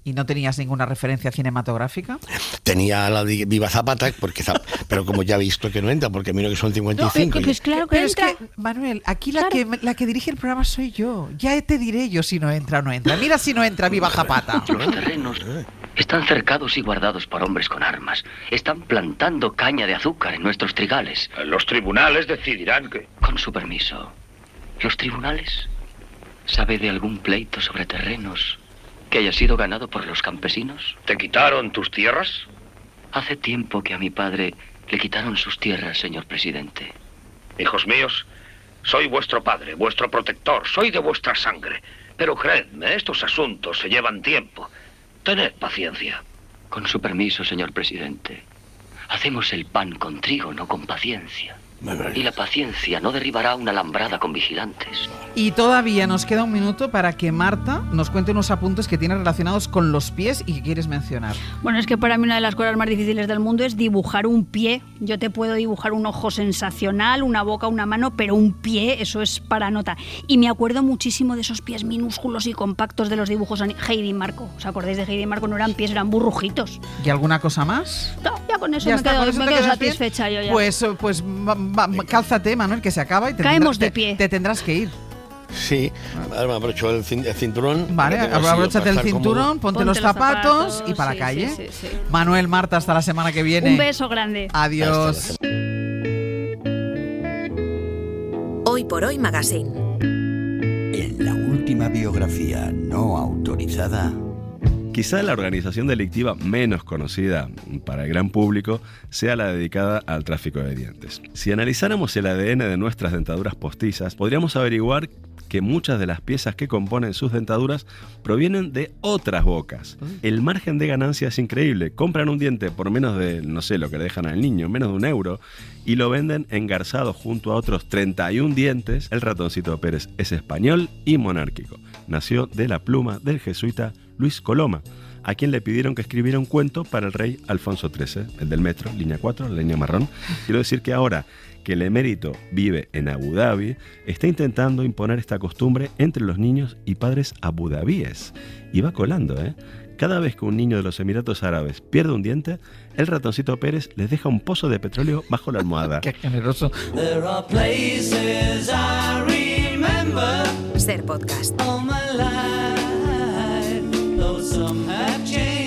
¿Y no tenías ninguna referencia cinematográfica? Tenía la de Viva Zapata, pero como ya he visto que no entra, porque miro que son 55. Pues claro que Pero entra. es que, Manuel, aquí la que dirige el programa soy yo. Ya te diré yo si no entra o no entra. Mira si no entra Viva Zapata. Los terrenos están cercados y guardados por hombres con armas. Están plantando caña de azúcar en nuestros trigales. Los tribunales decidirán que... Con su permiso. ¿Los tribunales? ¿Sabe de algún pleito sobre terrenos que haya sido ganado por los campesinos? ¿Te quitaron tus tierras? Hace tiempo que a mi padre le quitaron sus tierras, señor presidente. Hijos míos, soy vuestro padre, vuestro protector, soy de vuestra sangre. Pero creedme, estos asuntos se llevan tiempo. Tened paciencia. Con su permiso, señor presidente. Hacemos el pan con trigo, no con paciencia. Y la paciencia no derribará una alambrada con vigilantes. Y todavía nos queda un minuto para que Marta nos cuente unos apuntes que tiene relacionados con los pies y que quieres mencionar. Bueno, es que para mí una de las cosas más difíciles del mundo es dibujar un pie. Yo te puedo dibujar un ojo sensacional, una boca, una mano, pero un pie, eso es para nota. Y me acuerdo muchísimo de esos pies minúsculos y compactos de los dibujos Heidi y Marco. ¿Os acordáis de Heidi y Marco? No eran pies, eran burrujitos. ¿Y alguna cosa más? No, ya con eso ¿Ya me está? quedo, ¿Con eso me te quedo quedas bien? satisfecha yo ya. Pues cálzate, Manuel, que se acaba y Caemos de pie. Te tendrás que ir. Sí, ahora me abrocho el cinturón. Vale, abróchate el cinturón, ponte los zapatos y para sí, la calle. sí. Manuel, Marta, hasta la semana que viene. Un beso grande. Adiós. Hoy por Hoy Magazine. En la última biografía no autorizada... Quizá la organización delictiva menos conocida para el gran público sea la dedicada al tráfico de dientes. Si analizáramos el ADN de nuestras dentaduras postizas, podríamos averiguar que muchas de las piezas que componen sus dentaduras provienen de otras bocas. El margen de ganancia es increíble. Compran un diente por menos de, no sé, lo que le dejan al niño, menos de €1, y lo venden engarzado junto a otros 31 dientes. El ratoncito Pérez es español y monárquico. Nació de la pluma del jesuita Luis Coloma, a quien le pidieron que escribiera un cuento para el rey Alfonso XIII, el del metro, línea 4, la línea marrón. Quiero decir que ahora que el emérito vive en Abu Dhabi, está intentando imponer esta costumbre entre los niños y padres abudabíes. Y va colando, ¿eh? Cada vez que un niño de los Emiratos Árabes pierde un diente, el ratoncito Pérez les deja un pozo de petróleo bajo la almohada. ¡Qué generoso! Ser podcast.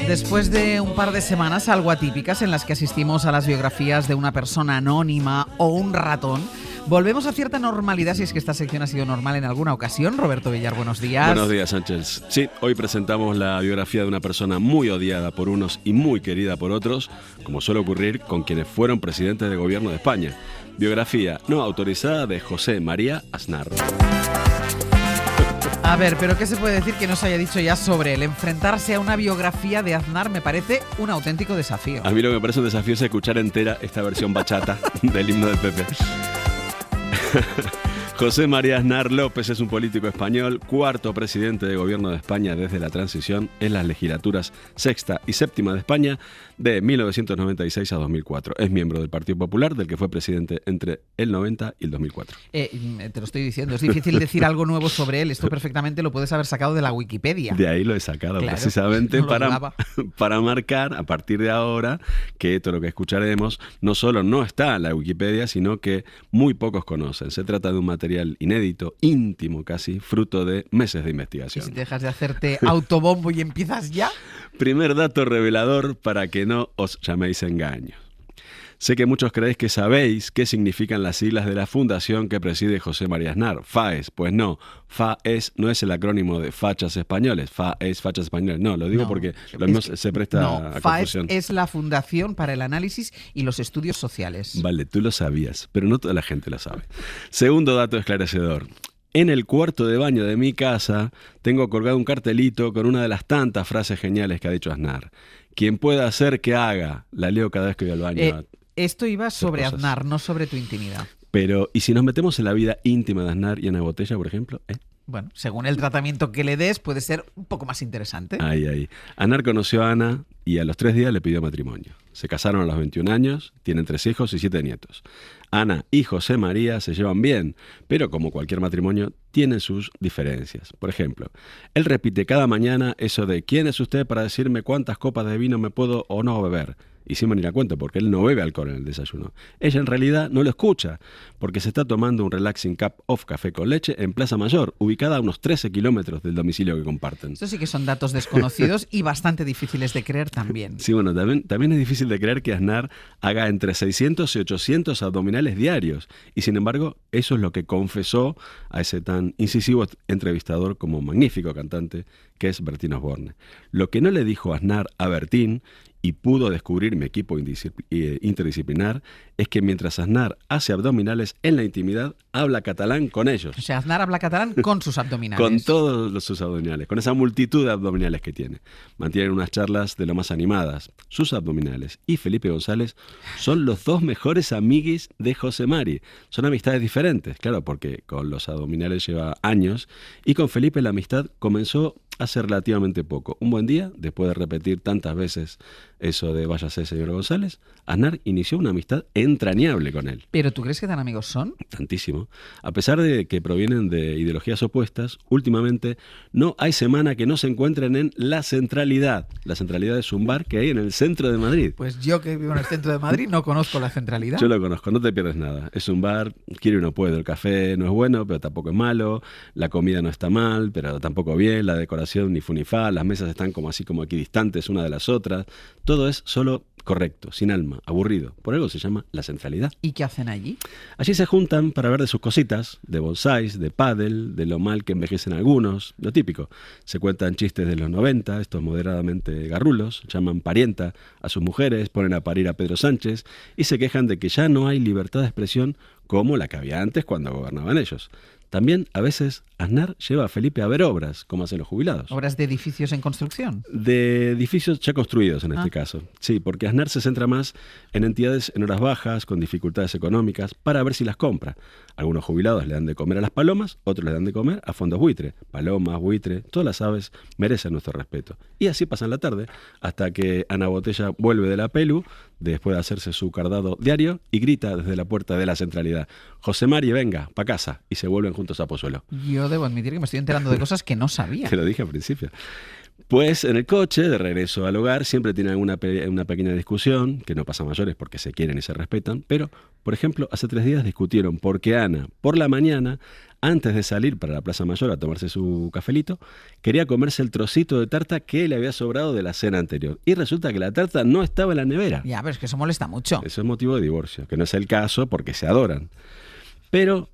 Después de un par de semanas algo atípicas en las que asistimos a las biografías de una persona anónima o un ratón, volvemos a cierta normalidad, si es que esta sección ha sido normal en alguna ocasión. Roberto Villar, buenos días. Buenos días, Sánchez. Sí, hoy presentamos la biografía de una persona muy odiada por unos y muy querida por otros, como suele ocurrir con quienes fueron presidentes de gobierno de España. Biografía no autorizada de José María Aznar. A ver, pero ¿qué se puede decir que no se haya dicho ya sobre él? Enfrentarse a una biografía de Aznar me parece un auténtico desafío. A mí lo que me parece un desafío es escuchar entera esta versión bachata del himno del PP. José María Aznar López es un político español, cuarto presidente de gobierno de España desde la transición en las legislaturas sexta y séptima de España de 1996 a 2004. Es miembro del Partido Popular, del que fue presidente entre el 90 y el 2004. Te lo estoy diciendo, es difícil decir algo nuevo sobre él. Esto perfectamente lo puedes haber sacado de la Wikipedia. De ahí lo he sacado, claro, precisamente no para marcar a partir de ahora que todo lo que escucharemos no solo no está en la Wikipedia, sino que muy pocos conocen. Se trata de un material inédito, íntimo casi, fruto de meses de investigación. ¿Y si dejas de hacerte autobombo y empiezas ya? Primer dato revelador para que no os llaméis engaños. Sé que muchos creéis que sabéis qué significan las siglas de la fundación que preside José María Aznar. FAES, pues no. FAES no es el acrónimo de fachas españoles. FAES, fachas españoles. No, lo digo porque lo mismo se presta a confusión. FAES es la Fundación para el Análisis y los Estudios Sociales. Vale, tú lo sabías, pero no toda la gente lo sabe. Segundo dato esclarecedor. En el cuarto de baño de mi casa tengo colgado un cartelito con una de las tantas frases geniales que ha dicho Aznar. Quien pueda hacer que haga. La leo cada vez que voy al baño. Esto iba sobre Aznar, no sobre tu intimidad. Pero, ¿y si nos metemos en la vida íntima de Aznar y Ana Botella, por ejemplo? Bueno, según el tratamiento que le des, puede ser un poco más interesante. Ahí. Aznar conoció a Ana y a los 3 días le pidió matrimonio. Se casaron a los 21 años, tienen 3 hijos y 7 nietos. Ana y José María se llevan bien, pero como cualquier matrimonio, tienen sus diferencias. Por ejemplo, él repite cada mañana eso de ¿quién es usted para decirme cuántas copas de vino me puedo o no beber? Y sin venir a cuenta, porque él no bebe alcohol en el desayuno. Ella en realidad no lo escucha, porque se está tomando un relaxing cup of café con leche en Plaza Mayor, ubicada a unos 13 kilómetros del domicilio que comparten. Esto sí que son datos desconocidos y bastante difíciles de creer también. Sí, bueno, también es difícil de creer que Aznar haga entre 600 y 800 abdominales diarios. Y sin embargo, eso es lo que confesó a ese tan incisivo entrevistador como magnífico cantante que es Bertín Osborne. Lo que no le dijo Aznar a Bertín, y pudo descubrir mi equipo interdisciplinar, es que mientras Aznar hace abdominales en la intimidad, habla catalán con ellos. O sea, Aznar habla catalán con sus abdominales. Con todos sus abdominales, con esa multitud de abdominales que tiene. Mantienen unas charlas de lo más animadas. Sus abdominales y Felipe González son los 2 mejores amiguis de José Mari. Son amistades diferentes, claro, porque con los abdominales lleva años y con Felipe la amistad comenzó hace relativamente poco. Un buen día, después de repetir tantas veces eso de váyase, señor González, Aznar inició una amistad entrañable con él. ¿Pero tú crees que tan amigos son? Tantísimo. A pesar de que provienen de ideologías opuestas, últimamente no hay semana que no se encuentren en La Centralidad. La Centralidad es un bar que hay en el centro de Madrid. Pues yo que vivo en el centro de Madrid no conozco La Centralidad. Yo lo conozco, no te pierdes nada. Es un bar, quiere y no puede. El café no es bueno, pero tampoco es malo. La comida no está mal, pero tampoco bien. La decoración ni fu ni fa. Las mesas están como así como equidistantes una de las otras. Todo es solo correcto, sin alma, aburrido. Por algo se llama La Centralidad. ¿Y qué hacen allí? Allí se juntan para ver de sus cositas, de bonsáis, de pádel, de lo mal que envejecen algunos, lo típico. Se cuentan chistes de los 90, estos moderadamente garrulos, llaman parienta a sus mujeres, ponen a parir a Pedro Sánchez y se quejan de que ya no hay libertad de expresión como la que había antes cuando gobernaban ellos. También, a veces, Aznar lleva a Felipe a ver obras, como hacen los jubilados. ¿Obras de edificios en construcción? De edificios ya construidos, en este caso. Sí, porque Aznar se centra más en entidades en horas bajas, con dificultades económicas, para ver si las compra. Algunos jubilados le dan de comer a las palomas, otros le dan de comer a fondos buitre. Palomas, buitre, todas las aves merecen nuestro respeto. Y así pasan la tarde, hasta que Ana Botella vuelve de la pelu, después de hacerse su cardado diario, y grita desde la puerta de La Centralidad: José Mari, venga, pa' casa, y se vuelven juntos a Pozuelo. Yo debo admitir que me estoy enterando de cosas que no sabía. Te lo dije al principio. Pues en el coche, de regreso al hogar, siempre tienen una pequeña discusión, que no pasa a mayores porque se quieren y se respetan, pero, por ejemplo, hace 3 días discutieron porque Ana, por la mañana, antes de salir para la Plaza Mayor a tomarse su cafelito, quería comerse el trocito de tarta que le había sobrado de la cena anterior. Y resulta que la tarta no estaba en la nevera. Ya, pero es que eso molesta mucho. Eso es motivo de divorcio, que no es el caso porque se adoran. Pero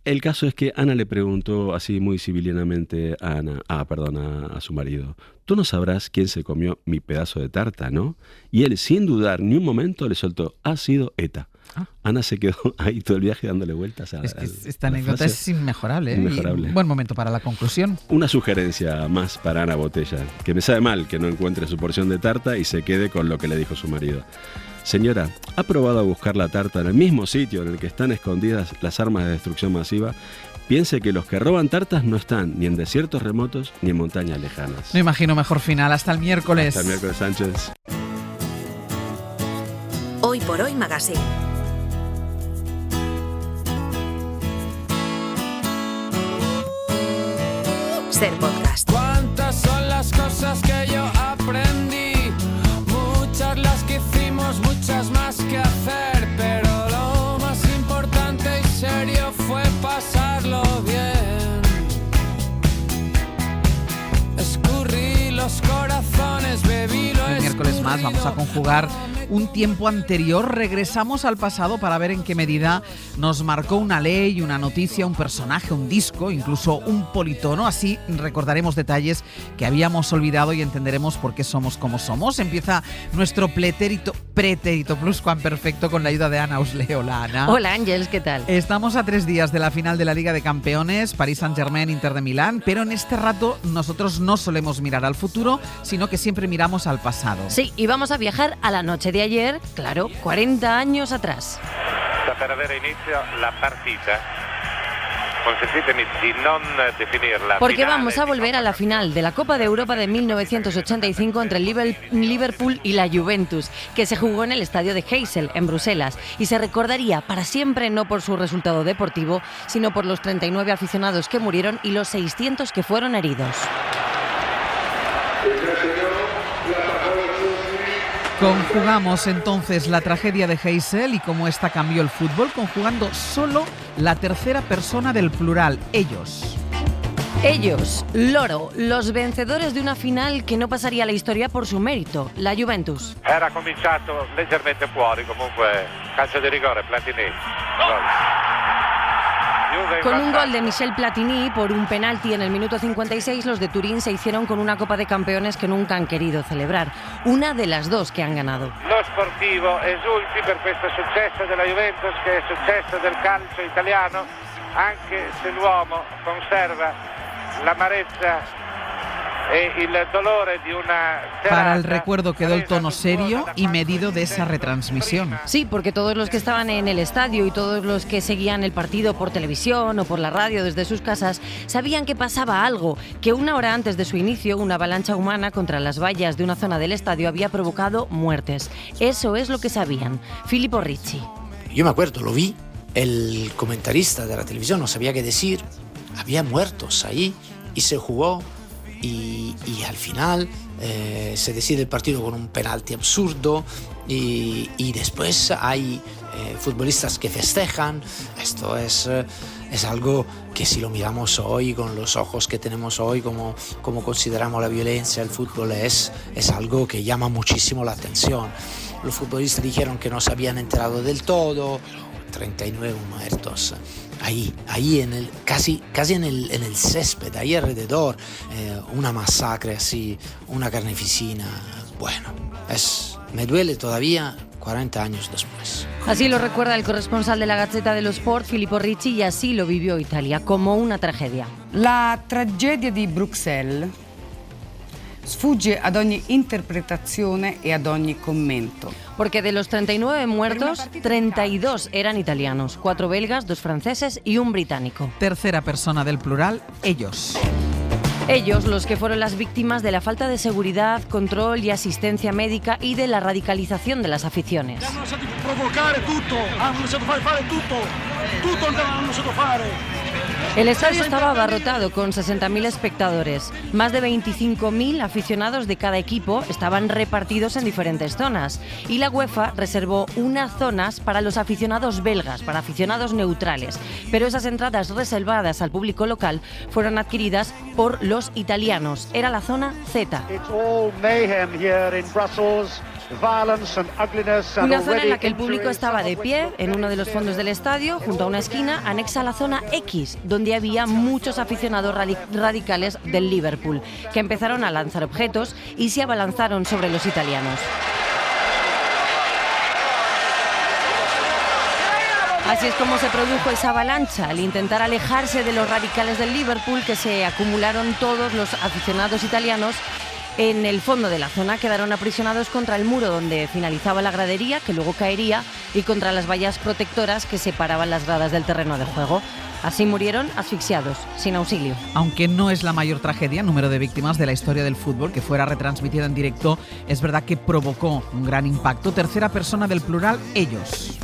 el caso es que Ana le preguntó así muy civilianamente a su marido: tú no sabrás quién se comió mi pedazo de tarta, ¿no? Y él, sin dudar ni un momento, le soltó: ha sido ETA. Ana se quedó ahí todo el viaje dándole vueltas a esta anécdota es inmejorable. Inmejorable. Un buen momento para la conclusión. Una sugerencia más para Ana Botella, que me sabe mal que no encuentre su porción de tarta y se quede con lo que le dijo su marido. Señora, ¿ha probado a buscar la tarta en el mismo sitio en el que están escondidas las armas de destrucción masiva? Piense que los que roban tartas no están ni en desiertos remotos ni en montañas lejanas. No imagino mejor final. Hasta el miércoles. Hasta el miércoles, Sánchez. Hoy por Hoy Magazine. Ser podcast. ¿Cuántas son las cosas que yo aprendí? Muchas las que hicimos, muchas más que hacer, pero lo más importante y serio fue pasarlo bien. Escurrí los corazones, bebí lo Un miércoles más vamos a conjugar un tiempo anterior. Regresamos al pasado para ver en qué medida nos marcó una ley, una noticia, un personaje, un disco, incluso un politono. Así recordaremos detalles que habíamos olvidado y entenderemos por qué somos como somos. Empieza nuestro pretérito pluscuamperfecto con la ayuda de Ana Oslé. Hola, Ana. Hola, Ángels, ¿qué tal? Estamos a 3 días de la final de la Liga de Campeones, Paris Saint-Germain, Inter de Milán, pero en este rato nosotros no solemos mirar al futuro, sino que siempre miramos al pasado. Sí, y vamos a viajar a la noche de ayer, claro, 40 años atrás. Per avere inizio la partita, consentitemi di non definirla. Porque vamos a volver a la final de la Copa de Europa de 1985 entre el Liverpool y la Juventus, que se jugó en el estadio de Heysel, en Bruselas, y se recordaría para siempre no por su resultado deportivo, sino por los 39 aficionados que murieron y los 600 que fueron heridos. Conjugamos entonces la tragedia de Heysel y cómo esta cambió el fútbol, conjugando solo la tercera persona del plural, ellos. Ellos, loro, los vencedores de una final que no pasaría a la historia por su mérito, la Juventus. Era cominciato leggermente fuori, comunque calcio di rigore, Platini. Con un gol de Michel Platini por un penalti en el minuto 56, los de Turín se hicieron con una Copa de Campeones que nunca han querido celebrar. Una de las dos que han ganado. Lo sportivo esulti per questo successo della Juventus, che è successo del calcio italiano, anche se l'uomo conserva l'amarezza e il dolore di una serata. Para el recuerdo quedó el tono serio y medido de esa retransmisión. Sí, porque todos los que estaban en el estadio y todos los que seguían el partido por televisión o por la radio desde sus casas sabían que pasaba algo, que una hora antes de su inicio una avalancha humana contra las vallas de una zona del estadio había provocado muertes. Eso es lo que sabían. Filippo Ricci. Yo me acuerdo, lo vi, el comentarista de la televisión no sabía qué decir, había muertos ahí y se jugó. Y al final se decide el partido con un penalti absurdo y después hay futbolistas que festejan. Esto es algo que si lo miramos hoy con los ojos que tenemos hoy, como consideramos la violencia, el fútbol es algo que llama muchísimo la atención. Los futbolistas dijeron que no se habían enterado del todo, 39 muertos. Ahí en el, casi en el césped, ahí alrededor, una masacre así, una carneficina. Bueno, me duele todavía 40 años después. Así lo recuerda el corresponsal de la Gazzetta dello Sport, Filippo Ricci, y así lo vivió Italia, como una tragedia. La tragedia di Bruxelles sfugge ad ogni interpretazione e ad ogni commento. Porque de los 39 muertos, 32 eran italianos, 4 belgas, 2 franceses y un británico. Tercera persona del plural, ellos. Ellos, los que fueron las víctimas de la falta de seguridad, control y asistencia médica y de la radicalización de las aficiones. Hanno lasciato provocare tutto, hanno lasciato fare tutto hanno lasciato fare. El estadio estaba abarrotado con 60.000 espectadores. Más de 25.000 aficionados de cada equipo estaban repartidos en diferentes zonas. Y la UEFA reservó unas zonas para los aficionados belgas, para aficionados neutrales. Pero esas entradas reservadas al público local fueron adquiridas por los italianos. Era la zona Z. Una zona en la que el público estaba de pie en uno de los fondos del estadio, junto a una esquina anexa a la zona X, donde había muchos aficionados radicales del Liverpool, que empezaron a lanzar objetos y se abalanzaron sobre los italianos. Así es como se produjo esa avalancha, al intentar alejarse de los radicales del Liverpool, que se acumularon todos los aficionados italianos. En el fondo de la zona quedaron aprisionados contra el muro donde finalizaba la gradería, que luego caería, y contra las vallas protectoras que separaban las gradas del terreno de juego. Así murieron asfixiados, sin auxilio. Aunque no es la mayor tragedia, número de víctimas de la historia del fútbol que fuera retransmitida en directo, es verdad que provocó un gran impacto. Tercera persona del plural, ellos.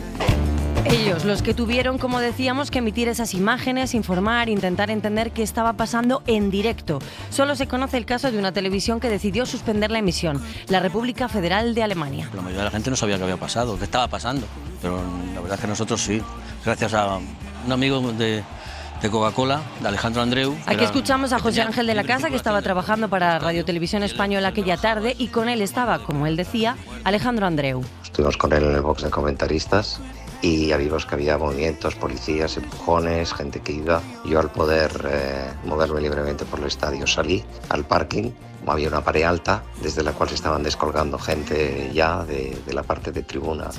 Ellos, los que tuvieron, como decíamos, que emitir esas imágenes, informar, intentar entender qué estaba pasando en directo. Solo se conoce el caso de una televisión que decidió suspender la emisión, la República Federal de Alemania. La mayoría de la gente no sabía qué había pasado, qué estaba pasando, pero la verdad es que nosotros sí, gracias a un amigo de Coca-Cola, de Alejandro Andreu. Aquí escuchamos a José Ángel de la Casa, que estaba trabajando para Radio Televisión Española aquella tarde, y con él estaba, como él decía, Alejandro Andreu. Estuvimos con él en el box de comentaristas y ya vimos que había movimientos, policías, empujones, gente que iba. Yo, al poder moverme libremente por el estadio, salí al parking. Había una pared alta desde la cual se estaban descolgando gente ya de la parte de tribuna,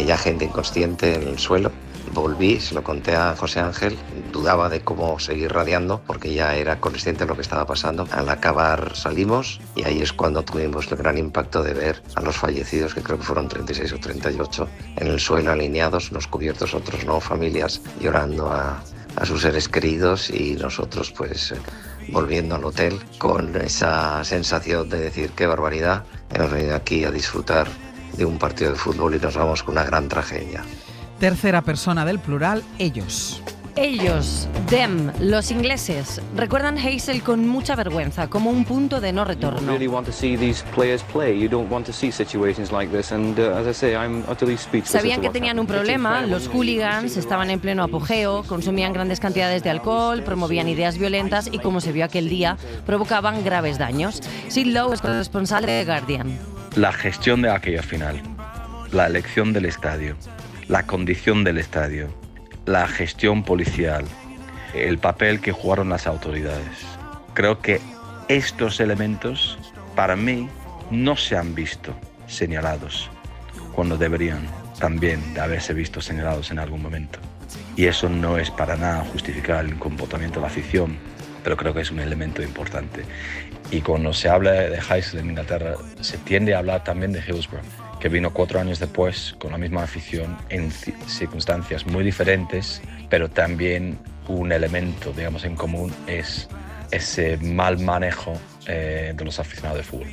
ya gente inconsciente en el suelo. Volví, se lo conté a José Ángel, dudaba de cómo seguir radiando porque ya era consciente de lo que estaba pasando. Al acabar salimos y ahí es cuando tuvimos el gran impacto de ver a los fallecidos, que creo que fueron 36 o 38, en el suelo alineados, unos cubiertos, otros no, familias llorando a sus seres queridos y nosotros pues volviendo al hotel con esa sensación de decir qué barbaridad, hemos venido aquí a disfrutar de un partido de fútbol y nos vamos con una gran tragedia. Tercera persona del plural, ellos. Ellos, them, los ingleses, recuerdan Heysel con mucha vergüenza, como un punto de no retorno. Sabían que tenían un problema, los hooligans estaban en pleno apogeo, consumían grandes cantidades de alcohol, promovían ideas violentas y, como se vio aquel día, provocaban graves daños. Sid Lowe es corresponsal de The Guardian. La gestión de aquella final, la elección del estadio, la condición del estadio, la gestión policial, el papel que jugaron las autoridades. Creo que estos elementos, para mí, no se han visto señalados cuando deberían también de haberse visto señalados en algún momento. Y eso no es para nada justificar el comportamiento de la afición, pero creo que es un elemento importante. Y cuando se habla de Heysel en Inglaterra, se tiende a hablar también de Hillsborough, que vino 4 años después con la misma afición en circunstancias muy diferentes, pero también un elemento, digamos, en común es ese mal manejo de los aficionados de fútbol.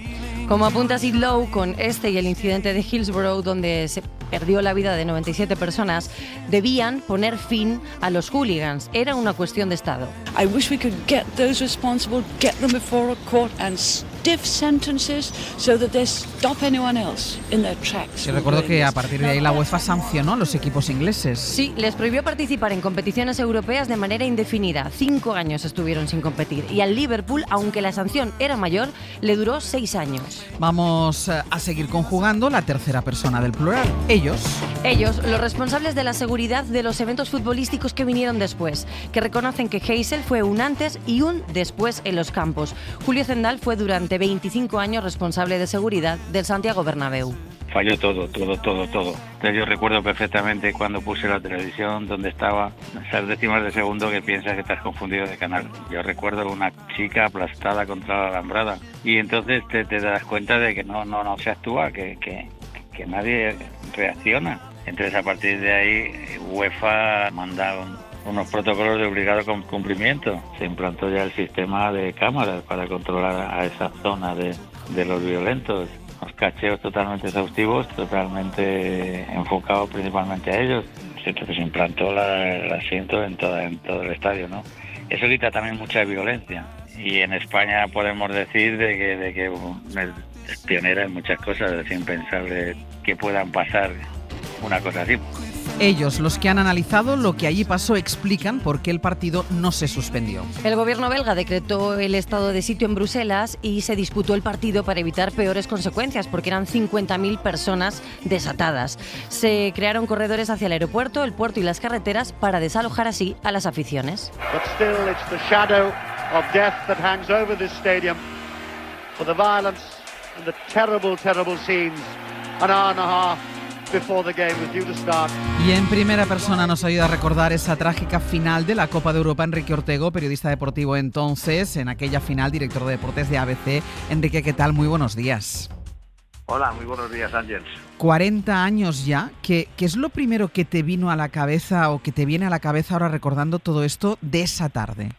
Como apunta Sid Lowe, con este y el incidente de Hillsborough, donde se perdió la vida de 97 personas, debían poner fin a los hooligans. Era una cuestión de Estado. I wish we could get those responsible, get them before a court and stiff sentences so that they stop anyone else in their tracks. Yo recuerdo que a partir de ahí la UEFA sancionó a los equipos ingleses. Sí, les prohibió participar en competiciones europeas de manera indefinida. 5 años estuvieron sin competir. Y al Liverpool, aunque la sanción era mayor, le duró 6 años. Vamos a seguir conjugando la tercera persona del plural. Ellos, los responsables de la seguridad de los eventos futbolísticos que vinieron después, que reconocen que Heysel fue un antes y un después en los campos. Julio Zendal fue durante 25 años responsable de seguridad del Santiago Bernabéu. Falló todo. Yo recuerdo perfectamente cuando puse la televisión donde estaba esas décimas de segundo que piensas que estás confundido de canal. Yo recuerdo una chica aplastada contra la alambrada y entonces te das cuenta de que no se actúa, que nadie reacciona. Entonces, a partir de ahí, UEFA manda unos protocolos de obligado cumplimiento. Se implantó ya el sistema de cámaras para controlar a esa zona de los violentos. Los cacheos totalmente exhaustivos, totalmente enfocados principalmente a ellos. Entonces se implantó el asiento en todo el estadio, ¿no? Eso quita también mucha violencia. Y en España podemos decir de que es pionera en muchas cosas, es impensable que puedan pasar una cosa así. Ellos, los que han analizado lo que allí pasó, explican por qué el partido no se suspendió. El gobierno belga decretó el estado de sitio en Bruselas y se disputó el partido para evitar peores consecuencias, porque eran 50.000 personas desatadas. Se crearon corredores hacia el aeropuerto, el puerto y las carreteras para desalojar así a las aficiones. But still it's the shadow of death that hangs over this stadium for the violence and the terrible scenes. An hour and a half before the game was due to start. Y en primera persona nos ayuda a recordar esa trágica final de la Copa de Europa Enrique Ortego, periodista deportivo entonces, en aquella final, director de deportes de ABC. Enrique, ¿qué tal? Muy buenos días. Hola, muy buenos días, Ángels. 40 años ya. ¿Qué es lo primero que te vino a la cabeza o que te viene a la cabeza ahora recordando todo esto de esa tarde?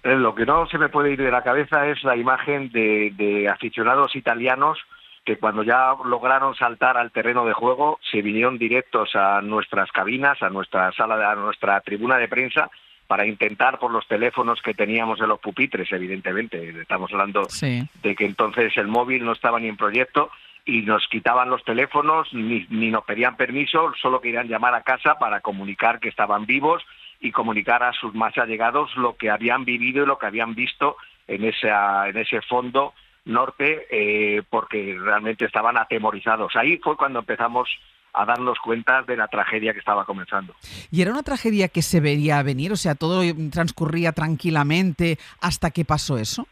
Lo que no se me puede ir de la cabeza es la imagen de aficionados italianos que cuando ya lograron saltar al terreno de juego se vinieron directos a nuestras cabinas, a nuestra sala, a nuestra tribuna de prensa para intentar por los teléfonos que teníamos en los pupitres, evidentemente. Estamos hablando de que entonces el móvil no estaba ni en proyecto y nos quitaban los teléfonos, ni nos pedían permiso, solo querían llamar a casa para comunicar que estaban vivos y comunicar a sus más allegados lo que habían vivido y lo que habían visto en ese fondo norte porque realmente estaban atemorizados. Ahí fue cuando empezamos a darnos cuenta de la tragedia que estaba comenzando. ¿Y era una tragedia que se veía venir? O sea, todo transcurría tranquilamente hasta que pasó eso.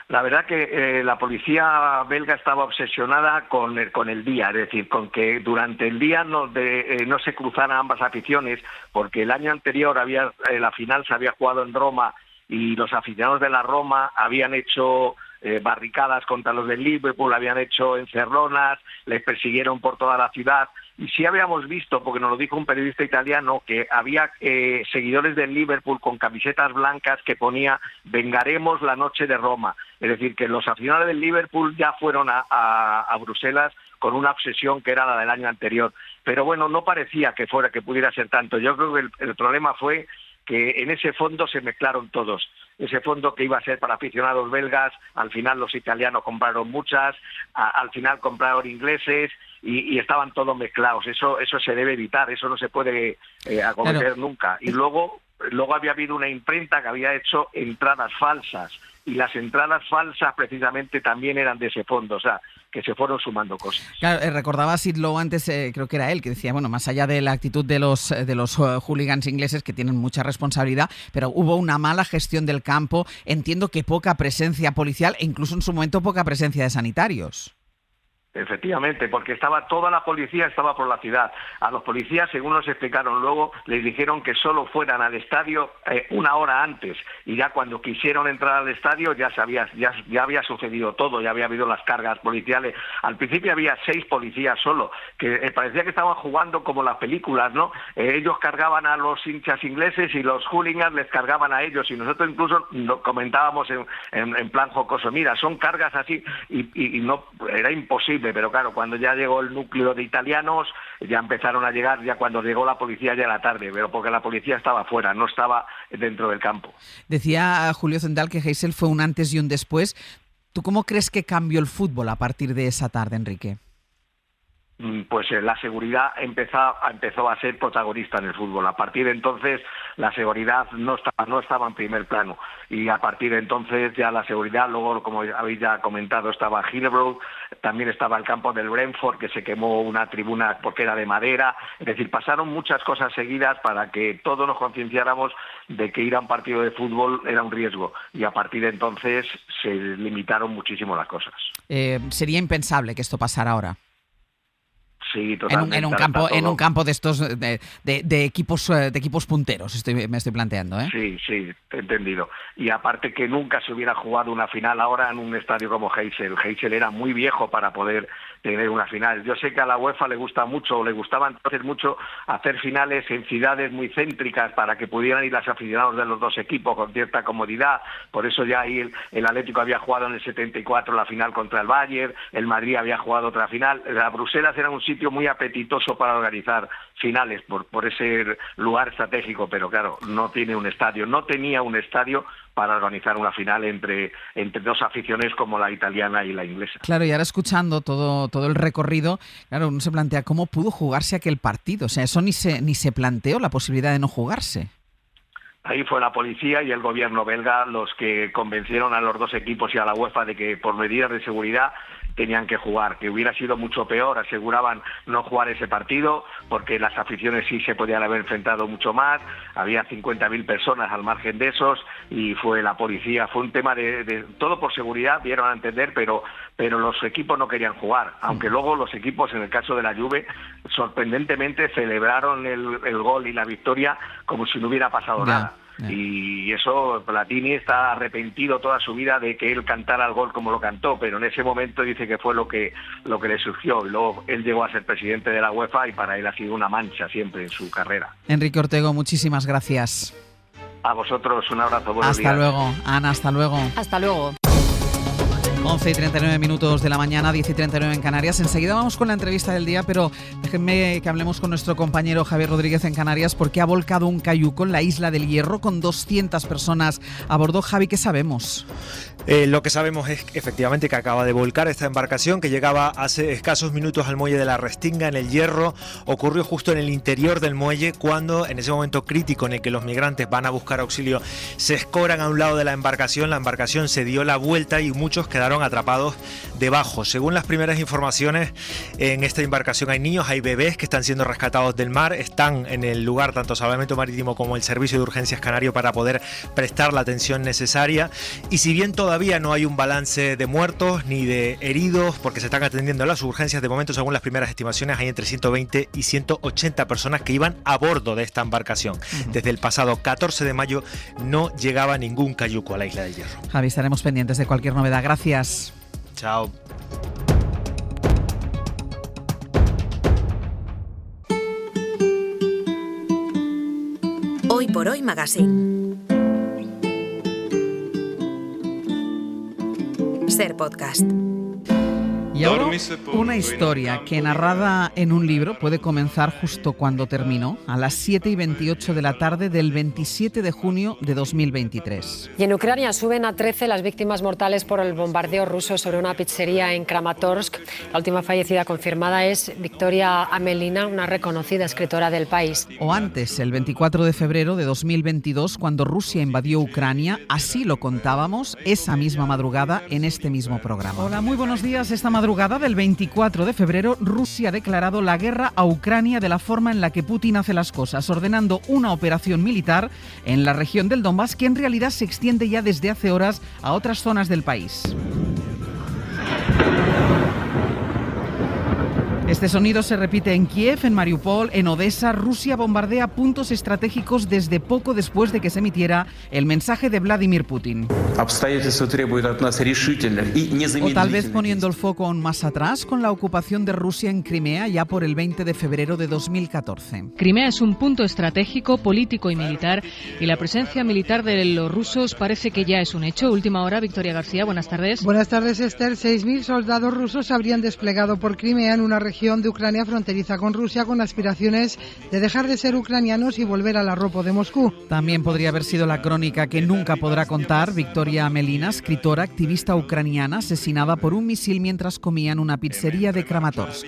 La verdad que la policía belga estaba obsesionada con el día, es decir, con que durante el día no se cruzaran ambas aficiones, porque el año anterior la final se había jugado en Roma y los aficionados de la Roma habían hecho barricadas contra los del Liverpool, habían hecho encerronas, les persiguieron por toda la ciudad. Y sí habíamos visto, porque nos lo dijo un periodista italiano, que había seguidores del Liverpool con camisetas blancas que ponía "vengaremos la noche de Roma". Es decir, que los aficionados del Liverpool ya fueron a Bruselas con una obsesión que era la del año anterior. Pero bueno, no parecía que pudiera ser tanto. Yo creo que el problema fue que en ese fondo se mezclaron todos. Ese fondo que iba a ser para aficionados belgas, al final los italianos compraron muchas, al final compraron ingleses y estaban todos mezclados. Eso se debe evitar, eso no se puede acometer nunca. Y luego había habido una imprenta que había hecho entradas falsas, y las entradas falsas precisamente también eran de ese fondo, o sea, que se fueron sumando cosas. Claro, recordaba Sid Lowe antes, creo que era él, que decía, bueno, más allá de la actitud de los hooligans ingleses, que tienen mucha responsabilidad, pero hubo una mala gestión del campo, entiendo que poca presencia policial e incluso en su momento poca presencia de sanitarios. Efectivamente, porque toda la policía estaba por la ciudad. A los policías, según nos explicaron luego, les dijeron que solo fueran al estadio una hora antes, y ya cuando quisieron entrar al estadio ya había sucedido todo, ya había habido las cargas policiales. Al principio había 6 policías solo, que parecía que estaban jugando como las películas, ¿no? Ellos cargaban a los hinchas ingleses y los hooligans les cargaban a ellos, y nosotros incluso comentábamos en plan jocoso, mira, son cargas así, y no, era imposible. Pero claro, cuando ya llegó el núcleo de italianos, ya empezaron a llegar, ya cuando llegó la policía ya era tarde, pero porque la policía estaba fuera, no estaba dentro del campo. Decía Julio Zendal que Heysel fue un antes y un después. ¿Tú cómo crees que cambió el fútbol a partir de esa tarde, Enrique? Pues la seguridad empezó a ser protagonista en el fútbol. A partir de entonces la seguridad no estaba en primer plano, y a partir de entonces ya la seguridad, luego, como habéis ya comentado, estaba Hillbrook, también estaba el campo del Brentford, que se quemó una tribuna porque era de madera. Es decir, pasaron muchas cosas seguidas para que todos nos concienciáramos de que ir a un partido de fútbol era un riesgo, y a partir de entonces se limitaron muchísimo las cosas. Sería impensable que esto pasara ahora. Sí, totalmente. En un campo de estos de equipos punteros, me estoy planteando, ¿eh? Sí, entendido. Y aparte que nunca se hubiera jugado una final ahora en un estadio como Heysel. Heysel era muy viejo para poder tener una final. Yo sé que a la UEFA le gustaba entonces mucho hacer finales en ciudades muy céntricas para que pudieran ir los aficionados de los dos equipos con cierta comodidad. Por eso ya ahí el Atlético había jugado en el 74 la final contra el Bayern, el Madrid había jugado otra final. La Bruselas era un sitio muy apetitoso para organizar finales por ese lugar estratégico, pero claro, no tenía un estadio para organizar una final entre dos aficiones como la italiana y la inglesa. Claro, y ahora escuchando todo el recorrido, claro, uno se plantea cómo pudo jugarse aquel partido. O sea, eso ni se planteó, la posibilidad de no jugarse. Ahí fue la policía y el gobierno belga los que convencieron a los dos equipos y a la UEFA de que por medidas de seguridad tenían que jugar, que hubiera sido mucho peor, aseguraban no jugar ese partido, porque las aficiones sí se podían haber enfrentado mucho más, había 50.000 personas al margen de esos, y fue la policía, fue un tema de todo por seguridad, dieron a entender, pero los equipos no querían jugar, aunque luego los equipos, en el caso de la Juve, sorprendentemente celebraron el gol y la victoria como si no hubiera pasado nada. Y eso, Platini está arrepentido toda su vida de que él cantara el gol como lo cantó, pero en ese momento dice que fue lo que le surgió, y luego él llegó a ser presidente de la UEFA y para él ha sido una mancha siempre en su carrera. Enrique Ortego, muchísimas gracias. A vosotros, un abrazo, buenos días. Hasta luego, Ana, hasta luego. Hasta luego. 11:39 de la mañana, 10:39 en Canarias. Enseguida vamos con la entrevista del día, pero déjenme que hablemos con nuestro compañero Javier Rodríguez en Canarias, porque ha volcado un cayuco en la isla del Hierro con 200 personas a bordo. Javi, ¿qué sabemos? Lo que sabemos es efectivamente que acaba de volcar esta embarcación que llegaba hace escasos minutos al muelle de la Restinga en el Hierro. Ocurrió justo en el interior del muelle cuando, en ese momento crítico en el que los migrantes van a buscar auxilio, se escoran a un lado de la embarcación se dio la vuelta y muchos quedaron atrapados debajo. Según las primeras informaciones, en esta embarcación hay niños, hay bebés que están siendo rescatados del mar, están en el lugar tanto Salvamento Marítimo como el Servicio de Urgencias Canario para poder prestar la atención necesaria. Y si bien todavía no hay un balance de muertos ni de heridos porque se están atendiendo las urgencias, de momento según las primeras estimaciones hay entre 120 y 180 personas que iban a bordo de esta embarcación. Desde el pasado 14 de mayo no llegaba ningún cayuco a la isla del Hierro. Javi, estaremos pendientes de cualquier novedad. Gracias. Chao. Hoy por Hoy Magazine. Ser Podcast. Y ahora una historia que narrada en un libro puede comenzar justo cuando terminó, a las 7:28 de la tarde del 27 de junio de 2023. Y en Ucrania suben a 13 las víctimas mortales por el bombardeo ruso sobre una pizzería en Kramatorsk. La última fallecida confirmada es Victoria Amelina, una reconocida escritora del país. O antes, el 24 de febrero de 2022, cuando Rusia invadió Ucrania, así lo contábamos esa misma madrugada en este mismo programa. Hola, muy buenos días. Esta madrugada del 24 de febrero, Rusia ha declarado la guerra a Ucrania de la forma en la que Putin hace las cosas, ordenando una operación militar en la región del Donbass que en realidad se extiende ya desde hace horas a otras zonas del país. Este sonido se repite en Kiev, en Mariupol, en Odessa. Rusia bombardea puntos estratégicos desde poco después de que se emitiera el mensaje de Vladimir Putin. O tal vez poniendo el foco aún más atrás con la ocupación de Rusia en Crimea ya por el 20 de febrero de 2014. Crimea es un punto estratégico, político y militar, y la presencia militar de los rusos parece que ya es un hecho. Última hora, Victoria García, buenas tardes. Buenas tardes, Esther. 6.000 soldados rusos se habrían desplegado por Crimea, en una región de Ucrania fronteriza con Rusia, con aspiraciones de dejar de ser ucranianos y volver al arropo de Moscú. También podría haber sido la crónica que nunca podrá contar Victoria Amelina, escritora, activista ucraniana, asesinada por un misil mientras comía en una pizzería de Kramatorsk.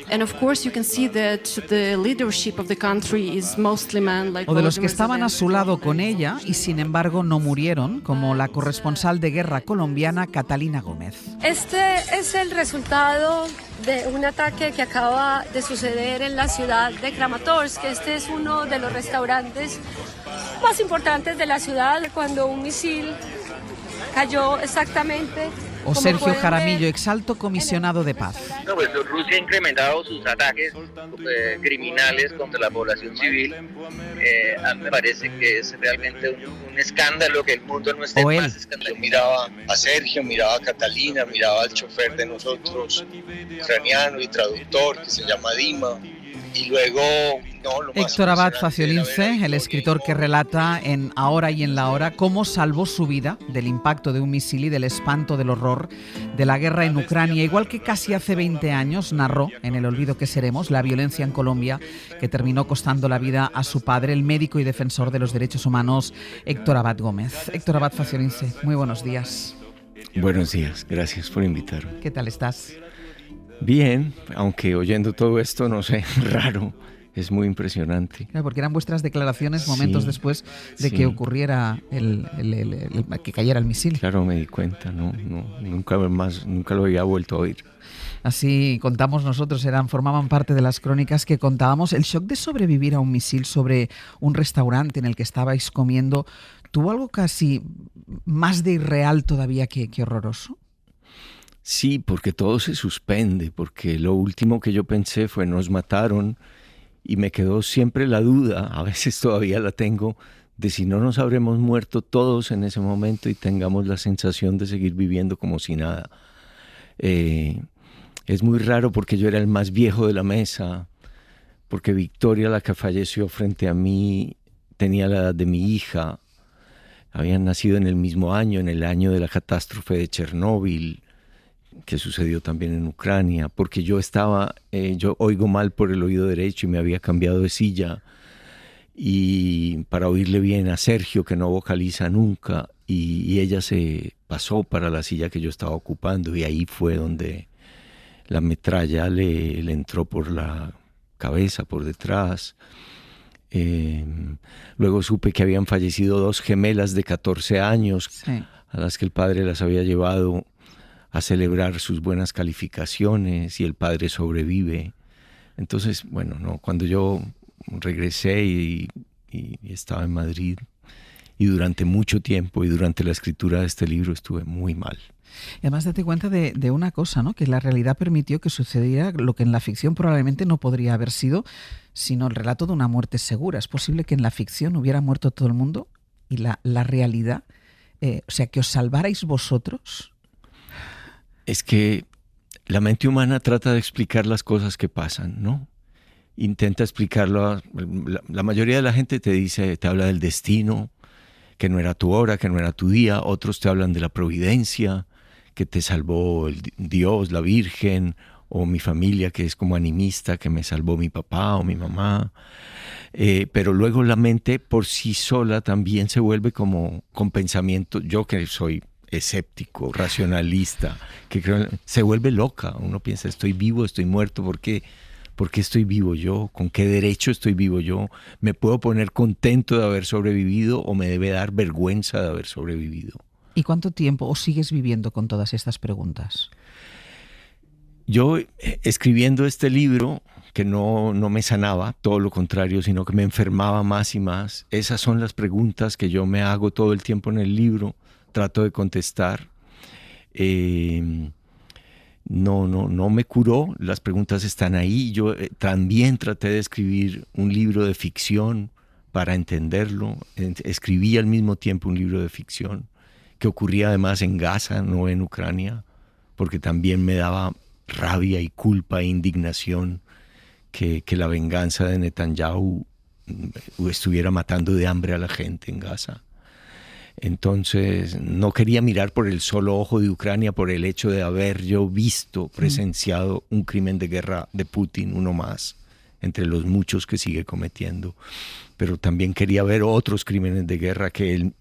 O de los que estaban a su lado con ella y sin embargo no murieron, como la corresponsal de guerra colombiana Catalina Gómez. Este es el resultado de un ataque que acaba de suceder en la ciudad de Kramatorsk. Este es uno de los restaurantes más importantes de la ciudad, cuando un misil cayó exactamente. O Sergio Jaramillo, exalto comisionado de paz. No, pues Rusia ha incrementado sus ataques criminales contra la población civil. A mí me parece que es realmente un escándalo que el mundo no esté más escandalizado. Yo miraba a Sergio, miraba a Catalina, miraba al chofer de nosotros, ucraniano y traductor, que se llama Dima. Y luego, Héctor Abad Faciolince, el escritor que relata en Ahora y en la Hora cómo salvó su vida del impacto de un misil y del espanto, del horror de la guerra en Ucrania. Igual que casi hace 20 años narró en El olvido que seremos la violencia en Colombia que terminó costando la vida a su padre, el médico y defensor de los derechos humanos Héctor Abad Gómez. Héctor Abad Faciolince, muy buenos días. Buenos días, gracias por invitarme. ¿Qué tal estás? Bien, aunque oyendo todo esto, no sé, raro, es muy impresionante. Claro, porque eran vuestras declaraciones momentos después de que ocurriera que cayera el misil. Claro, me di cuenta, nunca lo había vuelto a oír. Así contamos nosotros, formaban parte de las crónicas que contábamos. El shock de sobrevivir a un misil sobre un restaurante en el que estabais comiendo, ¿tuvo algo casi más de irreal todavía que horroroso? Sí, porque todo se suspende, porque lo último que yo pensé fue nos mataron y me quedó siempre la duda, a veces todavía la tengo, de si no nos habremos muerto todos en ese momento y tengamos la sensación de seguir viviendo como si nada. Es muy raro porque yo era el más viejo de la mesa, porque Victoria, la que falleció frente a mí, tenía la edad de mi hija, habían nacido en el mismo año, en el año de la catástrofe de Chernóbil, que sucedió también en Ucrania, porque yo oigo mal por el oído derecho y me había cambiado de silla y para oírle bien a Sergio, que no vocaliza nunca, y ella se pasó para la silla que yo estaba ocupando y ahí fue donde la metralla le entró por la cabeza, por detrás. Luego supe que habían fallecido 2 gemelas de 14 años, sí, a las que el padre las había llevado a celebrar sus buenas calificaciones y el padre sobrevive. Entonces, bueno, no, cuando yo regresé y estaba en Madrid, y durante mucho tiempo y durante la escritura de este libro estuve muy mal. Además, date cuenta de una cosa, ¿no? Que la realidad permitió que sucediera lo que en la ficción probablemente no podría haber sido, sino el relato de una muerte segura. Es posible que en la ficción hubiera muerto todo el mundo y la realidad, o sea, que os salvarais vosotros. Es que la mente humana trata de explicar las cosas que pasan, ¿no? Intenta explicarlo. La mayoría de la gente te habla del destino, que no era tu hora, que no era tu día. Otros te hablan de la providencia, que te salvó el Dios, la Virgen, o mi familia, que es como animista, que me salvó mi papá o mi mamá. Pero luego la mente por sí sola también se vuelve como con pensamiento. Yo que soy escéptico, racionalista, que creo, se vuelve loca. Uno piensa, estoy vivo, estoy muerto, ¿por qué estoy vivo yo? ¿Con qué derecho estoy vivo yo? ¿Me puedo poner contento de haber sobrevivido o me debe dar vergüenza de haber sobrevivido? ¿Y cuánto tiempo sigues viviendo con todas estas preguntas? Yo, escribiendo este libro, que no me sanaba, todo lo contrario, sino que me enfermaba más y más, esas son las preguntas que yo me hago todo el tiempo en el libro, trato de contestar. No me curó, las preguntas están ahí. Yo también traté de escribir un libro de ficción para entenderlo. Escribí al mismo tiempo un libro de ficción que ocurría además en Gaza, no en Ucrania, porque también me daba rabia y culpa e indignación que la venganza de Netanyahu estuviera matando de hambre a la gente en Gaza. Entonces no quería mirar por el solo ojo de Ucrania por el hecho de haber yo visto, presenciado un crimen de guerra de Putin, uno más, entre los muchos que sigue cometiendo. Pero también quería ver otros crímenes de guerra que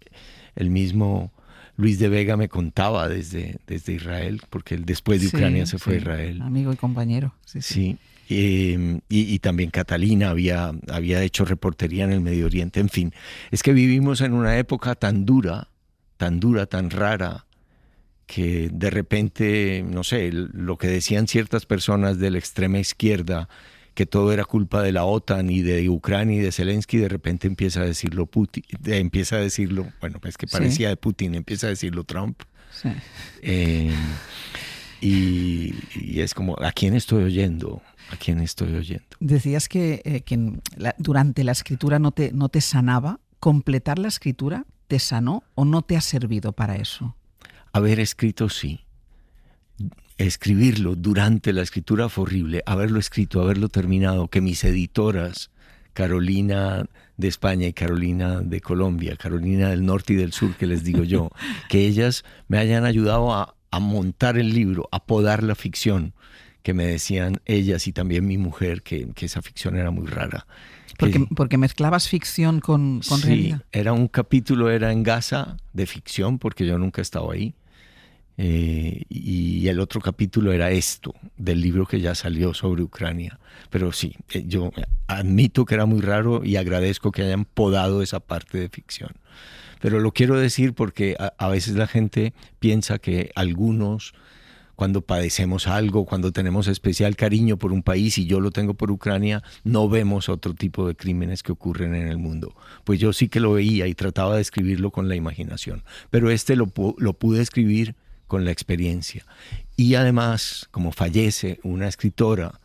el mismo Luis de Vega me contaba desde Israel, porque él después de Ucrania se fue a Israel. Amigo y compañero. Sí. Y también Catalina había hecho reportería en el Medio Oriente. En fin, es que vivimos en una época tan dura, tan rara, que de repente, no sé, lo que decían ciertas personas de la extrema izquierda, que todo era culpa de la OTAN y de Ucrania y de Zelensky, de repente empieza a decirlo Putin, bueno, es que parecía de Putin, empieza a decirlo Trump. Sí. Y es como, ¿a quién estoy oyendo? ¿A quién estoy oyendo? Decías que durante la escritura no te sanaba. ¿Completar la escritura te sanó o no te ha servido para eso? Haber escrito, sí. Escribirlo durante la escritura fue horrible. Haberlo escrito, haberlo terminado, que mis editoras, Carolina de España y Carolina de Colombia, Carolina del Norte y del Sur, que les digo yo, que ellas me hayan ayudado a montar el libro, a podar la ficción, que me decían ellas y también mi mujer que esa ficción era muy rara. Porque mezclabas ficción con realidad. Sí, un capítulo era en Gaza de ficción, porque yo nunca he estado ahí. Y el otro capítulo era esto, del libro que ya salió sobre Ucrania. Pero sí, yo admito que era muy raro y agradezco que hayan podado esa parte de ficción. Pero lo quiero decir porque a veces la gente piensa que algunos, cuando padecemos algo, cuando tenemos especial cariño por un país, y yo lo tengo por Ucrania, no vemos otro tipo de crímenes que ocurren en el mundo. Pues yo sí que lo veía y trataba de escribirlo con la imaginación. Pero lo pude escribir con la experiencia. Y además, como fallece una escritora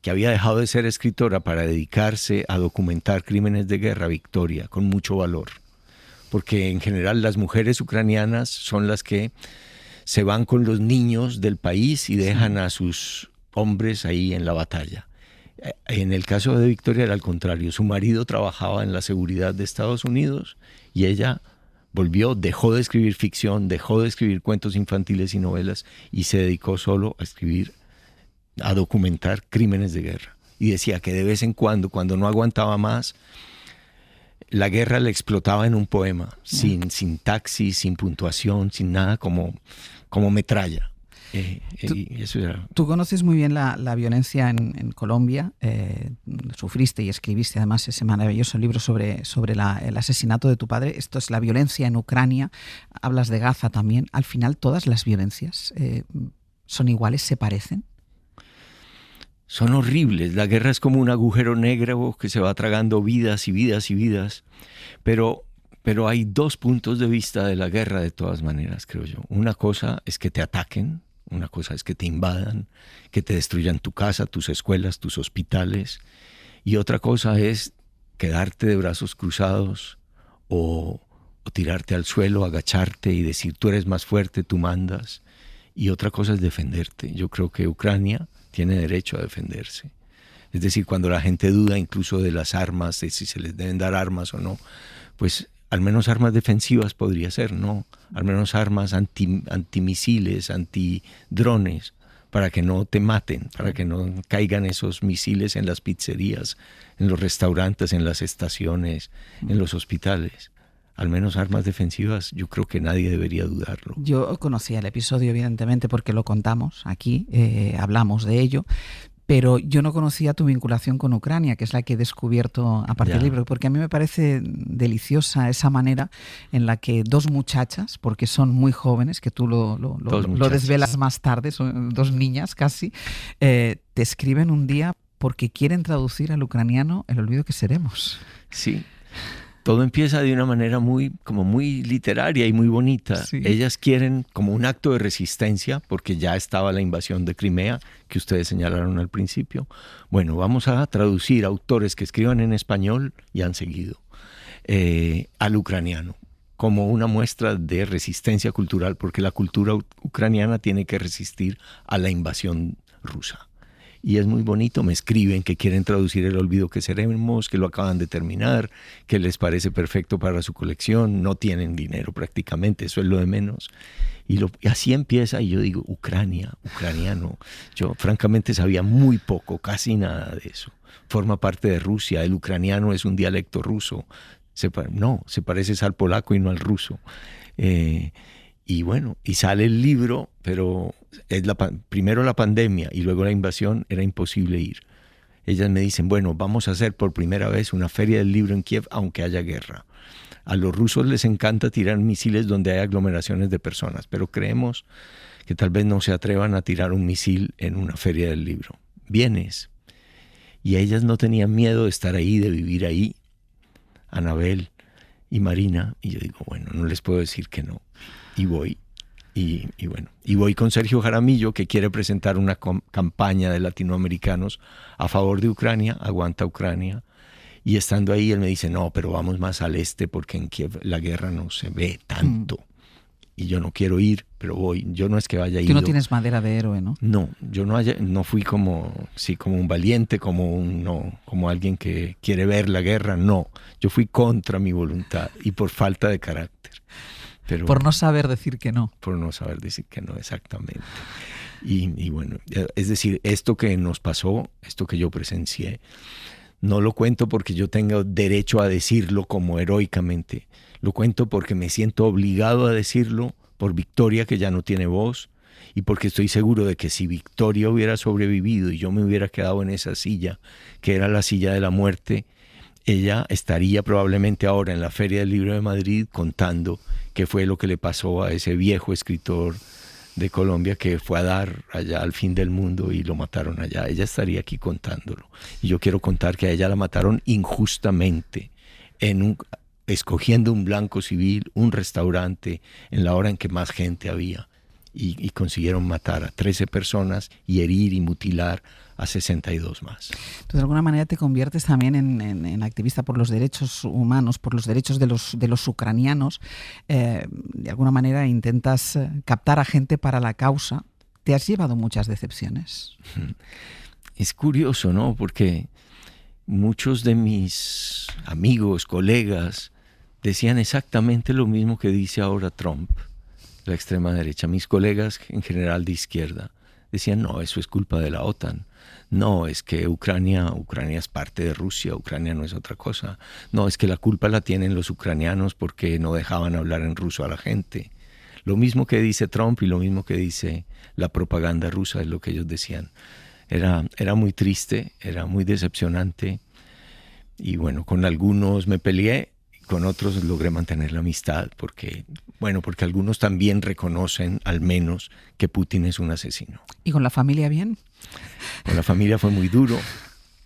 que había dejado de ser escritora para dedicarse a documentar crímenes de guerra, Victoria, con mucho valor. Porque en general las mujeres ucranianas son las que se van con los niños del país y dejan a sus hombres ahí en la batalla. En el caso de Victoria era al contrario. Su marido trabajaba en la seguridad de Estados Unidos y ella volvió, dejó de escribir ficción, dejó de escribir cuentos infantiles y novelas y se dedicó solo a escribir, a documentar crímenes de guerra. Y decía que de vez en cuando no aguantaba más, la guerra le explotaba en un poema, sin sintaxis, sin puntuación, sin nada, como metralla. Y eso era... Tú conoces muy bien la violencia en Colombia, sufriste y escribiste además ese maravilloso libro sobre el asesinato de tu padre. Esto es la violencia en Ucrania, hablas de Gaza también. Al final, ¿todas las violencias son iguales, se parecen? Son horribles. La guerra es como un agujero negro que se va tragando vidas y vidas y vidas, pero hay dos puntos de vista de la guerra de todas maneras, creo yo. Una cosa es que te ataquen, una cosa es que te invadan, que te destruyan tu casa, tus escuelas, tus hospitales, y otra cosa es quedarte de brazos cruzados o tirarte al suelo, agacharte y decir tú eres más fuerte, tú mandas, y otra cosa es defenderte. Yo creo que Ucrania tiene derecho a defenderse. Es decir, cuando la gente duda incluso de las armas, de si se les deben dar armas o no, pues al menos armas defensivas podría ser, ¿no? Al menos armas antimisiles, antidrones, para que no te maten, para que no caigan esos misiles en las pizzerías, en los restaurantes, en las estaciones, en los hospitales. Al menos armas defensivas, yo creo que nadie debería dudarlo. Yo conocía el episodio, evidentemente, porque lo contamos aquí, hablamos de ello, pero yo no conocía tu vinculación con Ucrania, que es la que he descubierto a partir del libro, porque a mí me parece deliciosa esa manera en la que dos muchachas, porque son muy jóvenes, que tú lo desvelas más tarde, son dos niñas casi, te escriben un día porque quieren traducir al ucraniano El olvido que seremos. Sí. Todo empieza de una manera muy literaria y muy bonita. Sí. Ellas quieren, como un acto de resistencia, porque ya estaba la invasión de Crimea, que ustedes señalaron al principio. Bueno, vamos a traducir autores que escriban en español, y han seguido, al ucraniano, como una muestra de resistencia cultural, porque la cultura ucraniana tiene que resistir a la invasión rusa. Y es muy bonito, me escriben que quieren traducir El olvido que seremos, que lo acaban de terminar, que les parece perfecto para su colección, no tienen dinero prácticamente, eso es lo de menos. Y así empieza, y yo digo, Ucrania, ucraniano. Yo francamente sabía muy poco, casi nada de eso. Forma parte de Rusia, el ucraniano es un dialecto ruso. Se parece al polaco y no al ruso. Y bueno, y sale el libro, pero primero la pandemia y luego la invasión, era imposible ir. Ellas me dicen, bueno, vamos a hacer por primera vez una feria del libro en Kiev, aunque haya guerra. A los rusos les encanta tirar misiles donde hay aglomeraciones de personas, pero creemos que tal vez no se atrevan a tirar un misil en una feria del libro. Vienes. Y ellas no tenían miedo de estar ahí, de vivir ahí. Anabel y Marina. Y yo digo, bueno, no les puedo decir que no. Y voy, y voy con Sergio Jaramillo, que quiere presentar una campaña de latinoamericanos a favor de Ucrania, Aguanta Ucrania, y estando ahí él me dice, no, pero vamos más al este porque en Kiev la guerra no se ve tanto, y yo no quiero ir, pero voy. Yo no es que vaya a ir. Tú no tienes madera de héroe, ¿no? No, yo no fui como un valiente, como alguien que quiere ver la guerra, no. Yo fui contra mi voluntad y por falta de carácter. Pero, por no saber decir que no. Por no saber decir que no, exactamente. Y bueno, es decir, esto que nos pasó, esto que yo presencié, no lo cuento porque yo tenga derecho a decirlo como heroicamente. Lo cuento porque me siento obligado a decirlo por Victoria, que ya no tiene voz, y porque estoy seguro de que si Victoria hubiera sobrevivido y yo me hubiera quedado en esa silla, que era la silla de la muerte, ella estaría probablemente ahora en la Feria del Libro de Madrid contando qué fue lo que le pasó a ese viejo escritor de Colombia que fue a dar allá al fin del mundo y lo mataron allá. Ella estaría aquí contándolo. Y yo quiero contar que a ella la mataron injustamente, escogiendo un blanco civil, un restaurante, en la hora en que más gente había. Y consiguieron matar a 13 personas y herir y mutilar a 62 más. Tú de alguna manera te conviertes también en activista por los derechos humanos, por los derechos de los ucranianos. De alguna manera intentas captar a gente para la causa. ¿Te has llevado muchas decepciones? Es curioso, ¿no? Porque muchos de mis amigos, colegas, decían exactamente lo mismo que dice ahora Trump, la extrema derecha. Mis colegas en general de izquierda decían, no, eso es culpa de la OTAN. No, es que Ucrania es parte de Rusia, Ucrania no es otra cosa. No, es que la culpa la tienen los ucranianos porque no dejaban hablar en ruso a la gente. Lo mismo que dice Trump y lo mismo que dice la propaganda rusa es lo que ellos decían. Era muy triste, era muy decepcionante. Y bueno, con algunos me peleé, con otros logré mantener la amistad porque algunos también reconocen al menos que Putin es un asesino. ¿Y con la familia bien? Con la familia fue muy duro.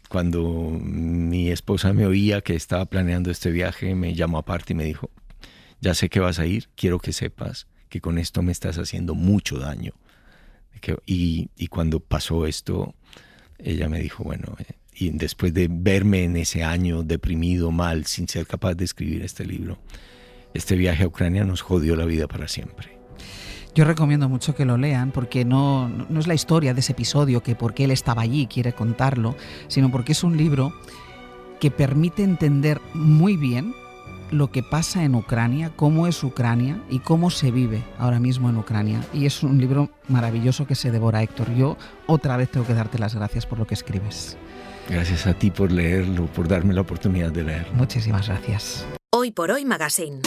Cuando mi esposa me oía que estaba planeando este viaje, me llamó aparte y me dijo, ya sé que vas a ir, quiero que sepas que con esto me estás haciendo mucho daño. Y cuando pasó esto, ella me dijo, bueno, y después de verme en ese año deprimido, mal, sin ser capaz de escribir este libro, este viaje a Ucrania nos jodió la vida para siempre. Yo recomiendo mucho que lo lean porque no es la historia de ese episodio que porque él estaba allí quiere contarlo, sino porque es un libro que permite entender muy bien lo que pasa en Ucrania, cómo es Ucrania y cómo se vive ahora mismo en Ucrania. Y es un libro maravilloso que se devora, Héctor. Yo otra vez tengo que darte las gracias por lo que escribes. Gracias a ti por leerlo, por darme la oportunidad de leerlo. Muchísimas gracias. Hoy por Hoy Magazine.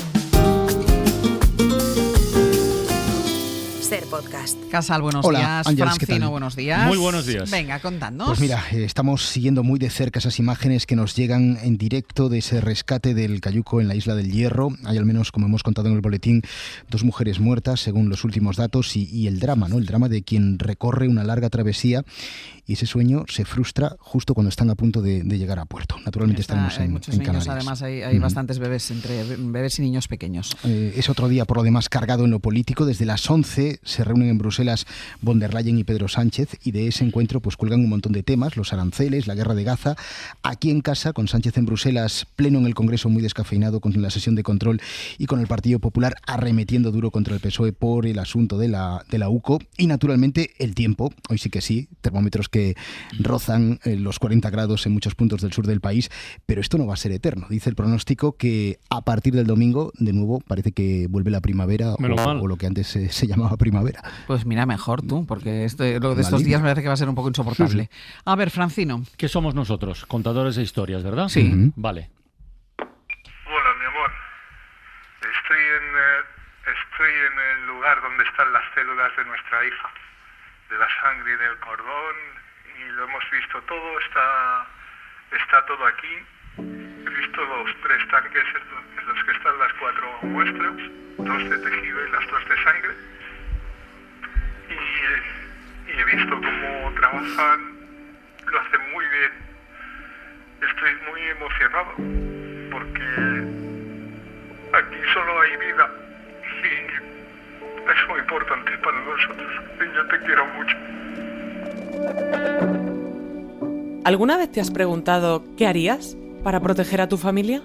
Ser Podcast. Casal, buenos Hola, días. Ángeles, Francino, buenos días. Muy buenos días. Venga, contadnos. Pues mira, estamos siguiendo muy de cerca esas imágenes que nos llegan en directo de ese rescate del cayuco en la isla del Hierro. Hay al menos, como hemos contado en el boletín, 2 mujeres muertas según los últimos datos y el drama, ¿no? El drama de quien recorre una larga travesía y ese sueño se frustra justo cuando están a punto de llegar a puerto. Naturalmente estaremos hay muchos en niños, Canarias. además hay bastantes bebés, entre bebés y niños pequeños. Es otro día, por lo demás, cargado en lo político. Desde las 11 se reúnen en Bruselas von der Leyen y Pedro Sánchez y de ese encuentro pues cuelgan un montón de temas, los aranceles, la guerra de Gaza. Aquí en casa, con Sánchez en Bruselas, pleno en el Congreso muy descafeinado con la sesión de control y con el Partido Popular arremetiendo duro contra el PSOE por el asunto de la UCO. Y naturalmente el tiempo, hoy sí que sí, termómetros que rozan los 40 grados en muchos puntos del sur del país, pero esto no va a ser eterno. Dice el pronóstico que a partir del domingo, de nuevo, parece que vuelve la primavera o lo que antes se llamaba primavera. Pues mira, mejor tú, porque lo de estos días me parece que va a ser un poco insoportable. Sí. A ver, Francino. ¿Qué somos nosotros? Contadores de historias, ¿verdad? Sí. Vale. Hola, mi amor. Estoy en el lugar donde están las células de nuestra hija, de la sangre y del cordón, y lo hemos visto todo, está todo aquí. He visto los 3 tanques en los que están las 4 muestras, 2 de tejido y las 2 de sangre. Y he visto cómo trabajan, lo hacen muy bien. Estoy muy emocionado porque aquí solo hay vida y es muy importante para nosotros. Y yo te quiero mucho. ¿Alguna vez te has preguntado qué harías para proteger a tu familia?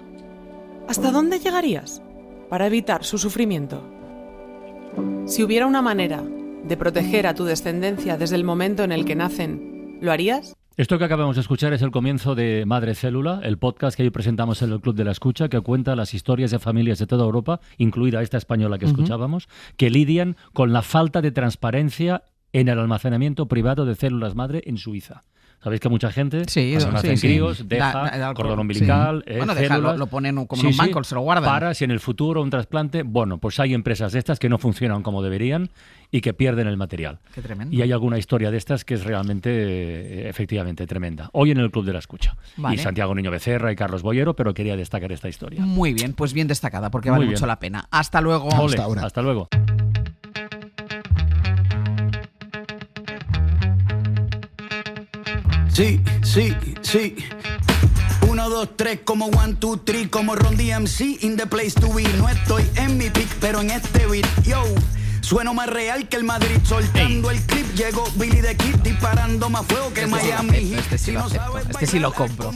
¿Hasta dónde llegarías para evitar su sufrimiento? Si hubiera una manera de proteger a tu descendencia desde el momento en el que nacen, ¿lo harías? Esto que acabamos de escuchar es el comienzo de Madre Célula, el podcast que hoy presentamos en el Club de la Escucha, que cuenta las historias de familias de toda Europa, incluida esta española que escuchábamos, que lidian con la falta de transparencia en el almacenamiento privado de células madre en Suiza. Sabéis que mucha gente, cuando nacen críos, deja cordón umbilical, células. Lo ponen como en un banco, se lo guardan. Para si en el futuro un trasplante, bueno, pues hay empresas de estas que no funcionan como deberían y que pierden el material. Qué tremendo. Y hay alguna historia de estas que es realmente, efectivamente, tremenda. Hoy en el Club de la Escucha. Vale. Y Santiago Niño Becerra y Carlos Boyero, pero quería destacar esta historia. Muy bien, pues bien destacada, porque vale mucho la pena. Hasta luego. Hasta ahora. Hasta luego. Sí, sí, sí. 1, 2, 3, como 1, 2, 3, como Ron DMC, in the place to be. No estoy en mi pick, pero en este beat, yo. Sueno más real que el Madrid, soltando el clip. Llegó Billy the Kid disparando más fuego que Miami. Este sí lo compro.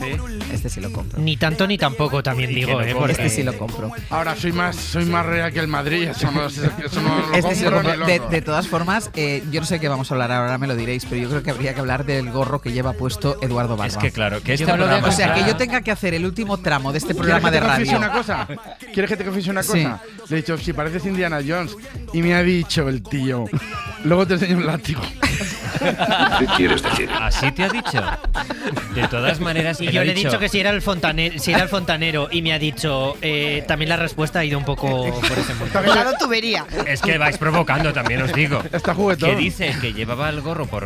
Este sí lo compro. Ni tanto ni tampoco, también digo, porque este sí lo compro. Ahora soy más real que el Madrid. Eso no lo este sí lo compro. De todas formas, yo no sé qué vamos a hablar ahora, me lo diréis, pero yo creo que habría que hablar del gorro que lleva puesto Eduardo Barba. Es que claro, que o sea, que yo tenga que hacer el último tramo de este programa de radio. ¿Quieres que te confiese una cosa? Le he dicho, si pareces Indiana Jones, y me ha dicho el tío, luego te enseño un látigo. ¿Qué quieres decir? Así te ha dicho. De todas maneras, y yo le he dicho que si era el fontanero y me ha dicho, también la respuesta ha ido un poco por ese mundo. Claro, tubería. Es que vais provocando, también os digo. Está juguetón. Que dice que llevaba el gorro por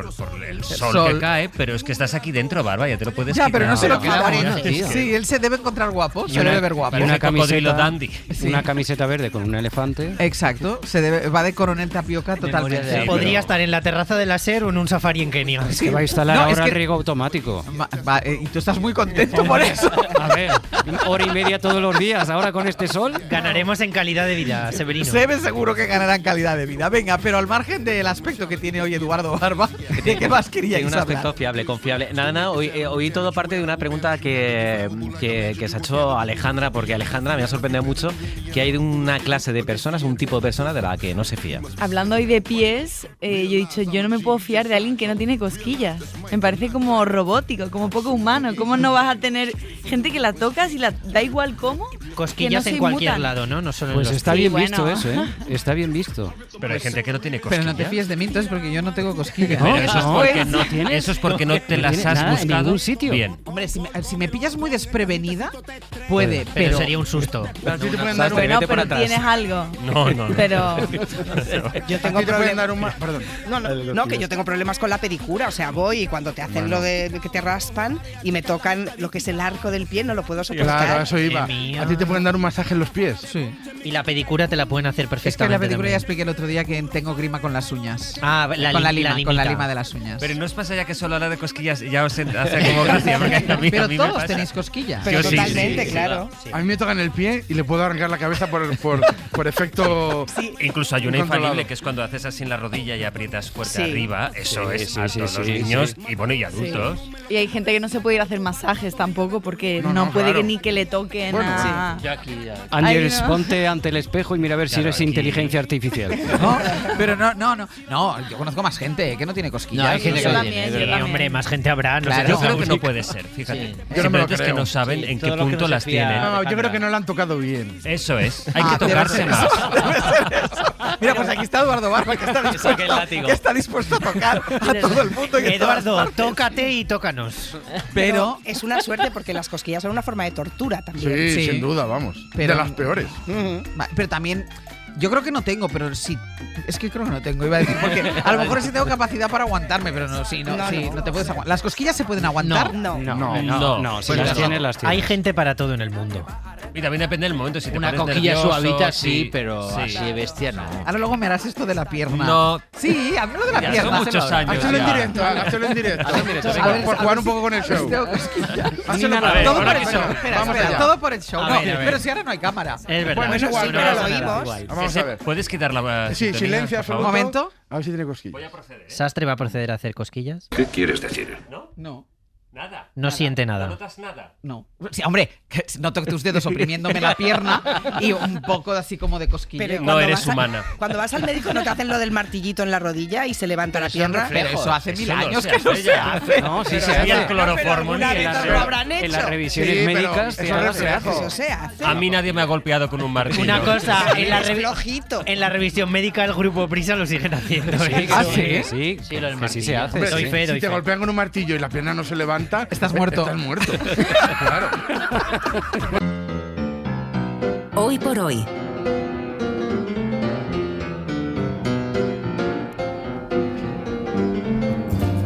el sol que cae, pero es que estás aquí dentro, Barba, ya te lo puedes quitar. Ya, pero no se lo quita. Tío. Sí, él se debe encontrar guapo, se debe ver guapo. Y una camiseta dandy. Una camiseta verde con un elefante. Exacto, va de coronel tapioca totalmente. Sí, podría estar en la terraza de la SER o en un safari en Kenia. Es que va a instalar ahora el riego automático. Y tú estás muy contento por eso. A ver, 1h30 todos los días, ahora con este sol. Ganaremos en calidad de vida, Severino. Se ve seguro que ganará en calidad de vida. Venga, pero al margen del aspecto que tiene hoy Eduardo Barba, ¿de qué más queríais hablar? Un aspecto fiable, confiable. Nada, oí todo parte de una pregunta que se ha hecho Alejandra, porque Alejandra me ha sorprendido mucho que hay una clase de personas, un tipo de persona de la que no se fía. Hablando hoy de pies, yo he dicho, yo no me puedo fiar de alguien que no tiene cosquillas. Me parece como robótico, como poco humano. ¿Cómo no vas a tener gente que la tocas y la da igual cómo? Cosquillas en cualquier lado, ¿no? No solo pues en los está bien visto eso, ¿eh? Está bien visto. Pero hay gente que no tiene cosquillas. Pero no te fíes de mí entonces porque yo no tengo cosquillas. Pero eso es porque no te las has buscado en ningún sitio. Bien. Hombre, si me pillas muy desprevenida, puede, pero sería un susto. Bueno, pero tienes algo. No. Pero yo tengo problemas. Perdón. No, que yo tengo problemas con la pedicura. O sea, voy y cuando te hacen lo de que te raspan y me tocan lo que es el arco del pie, no lo puedo soportar. Claro, eso iba. ¿A ti te pueden dar un masaje en los pies? Sí. Y la pedicura te la pueden hacer perfectamente. Es que la pedicura ya expliqué el otro día que tengo grima con las uñas. Ah, con la lima de las uñas. Pero no os pasa ya que solo hablar de cosquillas ya os hace como gracia. Pero todos tenéis cosquillas. Pero totalmente, claro. A mí me tocan el pie y le puedo arrancar la cabeza por efecto. Sí. Incluso hay una infalible que es cuando haces así en la rodilla y aprietas fuerte arriba. Eso es a todos los niños y adultos. Sí. Y hay gente que no se puede ir a hacer masajes tampoco porque no puede que ni que le toquen a... Yo aquí ya. Ángeles, ponte ante el espejo y mira a ver si eres inteligencia artificial. No, pero no, yo conozco más gente que no tiene cosquillas. No, hay gente que también. Hombre, más gente habrá. Claro, yo creo que no puede ser, fíjate. Yo no me lo creo. Es que no saben en qué punto las tienen. No, yo creo que no la han tocado bien. Eso es. Hay que tocarse más. Mira, pues aquí está Eduardo Barba, que está dispuesto a tocar a todo el mundo. Eduardo, tócate y tócanos. Pero es una suerte porque las cosquillas son una forma de tortura también. Sí, sin duda, vamos. Pero, de las peores. Pero también... Yo creo que no tengo, pero sí. Es que creo que no tengo, iba a decir. Porque a lo mejor sí tengo capacidad para aguantarme, pero no te puedes aguantar. ¿Las cosquillas se pueden aguantar? No. Si las tienes, las tienes. Hay gente para todo en el mundo. Y también depende del momento. Si te una coquilla suavita, sí, pero así de bestia no. Ahora luego me harás esto de la pierna. No. Sí, hazlo de la pierna. Son muchos años. Hazlo en directo, hazlo en directo. Por jugar un poco con el show. Todo por el show. Espera, todo por el show. Pero si ahora no hay cámara. Es verdad. Bueno, igual, pero lo oímos. Vamos a ver. ¿Puedes quitar la Sí, silencio absoluto. Un momento. A ver si tiene cosquillas. Voy a proceder. ¿Sastre va a proceder a hacer cosquillas? ¿Qué quieres decir? No. Nada. No siente nada. ¿No notas nada? No. Sí, hombre, noto tus dedos oprimiéndome la pierna y un poco así como de cosquilla. Pero no eres humana. Cuando vas al médico no te hacen lo del martillito en la rodilla y se levanta la pierna. Pero eso hace 1000 años que no se hace. No, sí se hace. hace. El cloroformo Lo habrán hecho. En las revisiones médicas eso se hace. Eso se hace. A mí nadie me ha golpeado con un martillo. Una cosa, en la revisión médica el grupo Prisa lo siguen haciendo. Sí, sí se hace. Doy fe. Si te golpean con un martillo y la pierna no se levanta, estás muerto. Estás muerto. Claro. Hoy por hoy.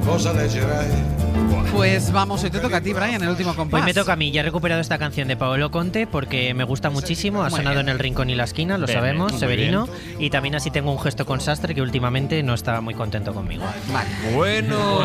Cosa leggerai? Pues vamos, hoy te toca a ti, Brian, el último compás. Hoy me toca a mí. Ya he recuperado esta canción de Paolo Conte porque me gusta muchísimo. Ha sonado en El Rincón y la Esquina, lo sabemos, Severino. Y también así tengo un gesto con Sastre que últimamente no estaba muy contento conmigo. Vale. Bueno.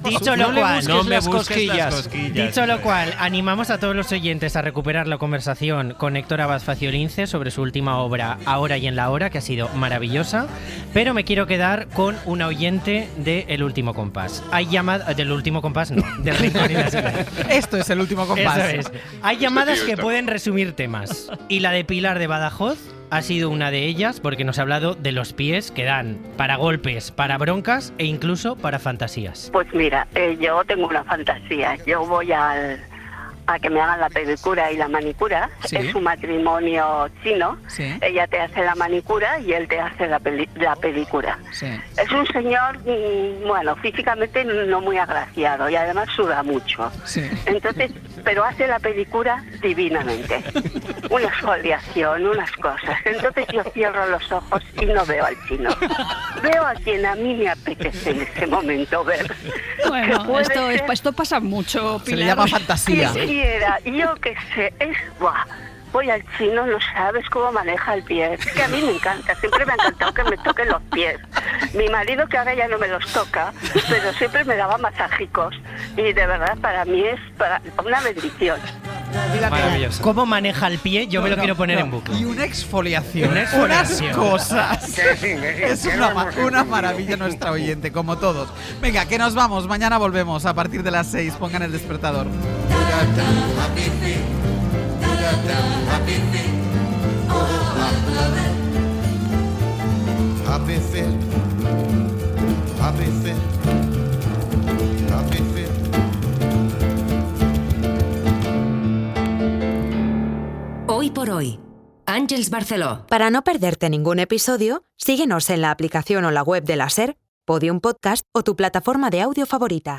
Dicho lo cual, no me busques las cosquillas. Dicho lo cual, animamos a todos los oyentes a recuperar la conversación con Héctor Abad Faciolince sobre su última obra, Ahora y en la Hora, que ha sido maravillosa. Pero me quiero quedar con una oyente de El Último Compás. Hay llamadas... Del Último Compás, no. Del Rincón y la Esquina. Esto es El Último Compás. Eso es. Hay llamadas que pueden resumir temas. Y la de Pilar de Badajoz ha sido una de ellas porque nos ha hablado de los pies que dan para golpes, para broncas e incluso para fantasías. Pues mira, yo tengo una fantasía. Yo voy al a que me hagan la pedicura y la manicura. Sí. Es un matrimonio chino. Sí. Ella te hace la manicura y él te hace la pedicura. Sí. Es un señor, bueno, físicamente no muy agraciado y además suda mucho. Sí. Entonces, pero hace la pedicura divinamente. Una exfoliación, unas cosas. Entonces yo cierro los ojos y no veo al chino. Veo a quien a mí me apetece en ese momento ver. Bueno, esto pasa mucho, Pilar. Se le llama fantasía. Quisiera, yo qué sé, voy al chino, no sabes cómo maneja el pie. Es que a mí me encanta, siempre me ha encantado que me toquen los pies. Mi marido, que ahora ya no me los toca, pero siempre me daba masajicos. Y de verdad, para mí es una bendición. Maravilloso. ¿Cómo maneja el pie? Yo me lo quiero poner en bucle. Y una exfoliación. Una exfoliación. Unas cosas. Es una maravilla nuestra oyente, como todos. Venga, que nos vamos. Mañana volvemos a partir de las 6. Pongan el despertador. Happy fit, happy fit, happy fit. Hoy por hoy, Àngels Barceló. Para no perderte ningún episodio, síguenos en la aplicación o la web de la SER, Podium Podcast o tu plataforma de audio favorita.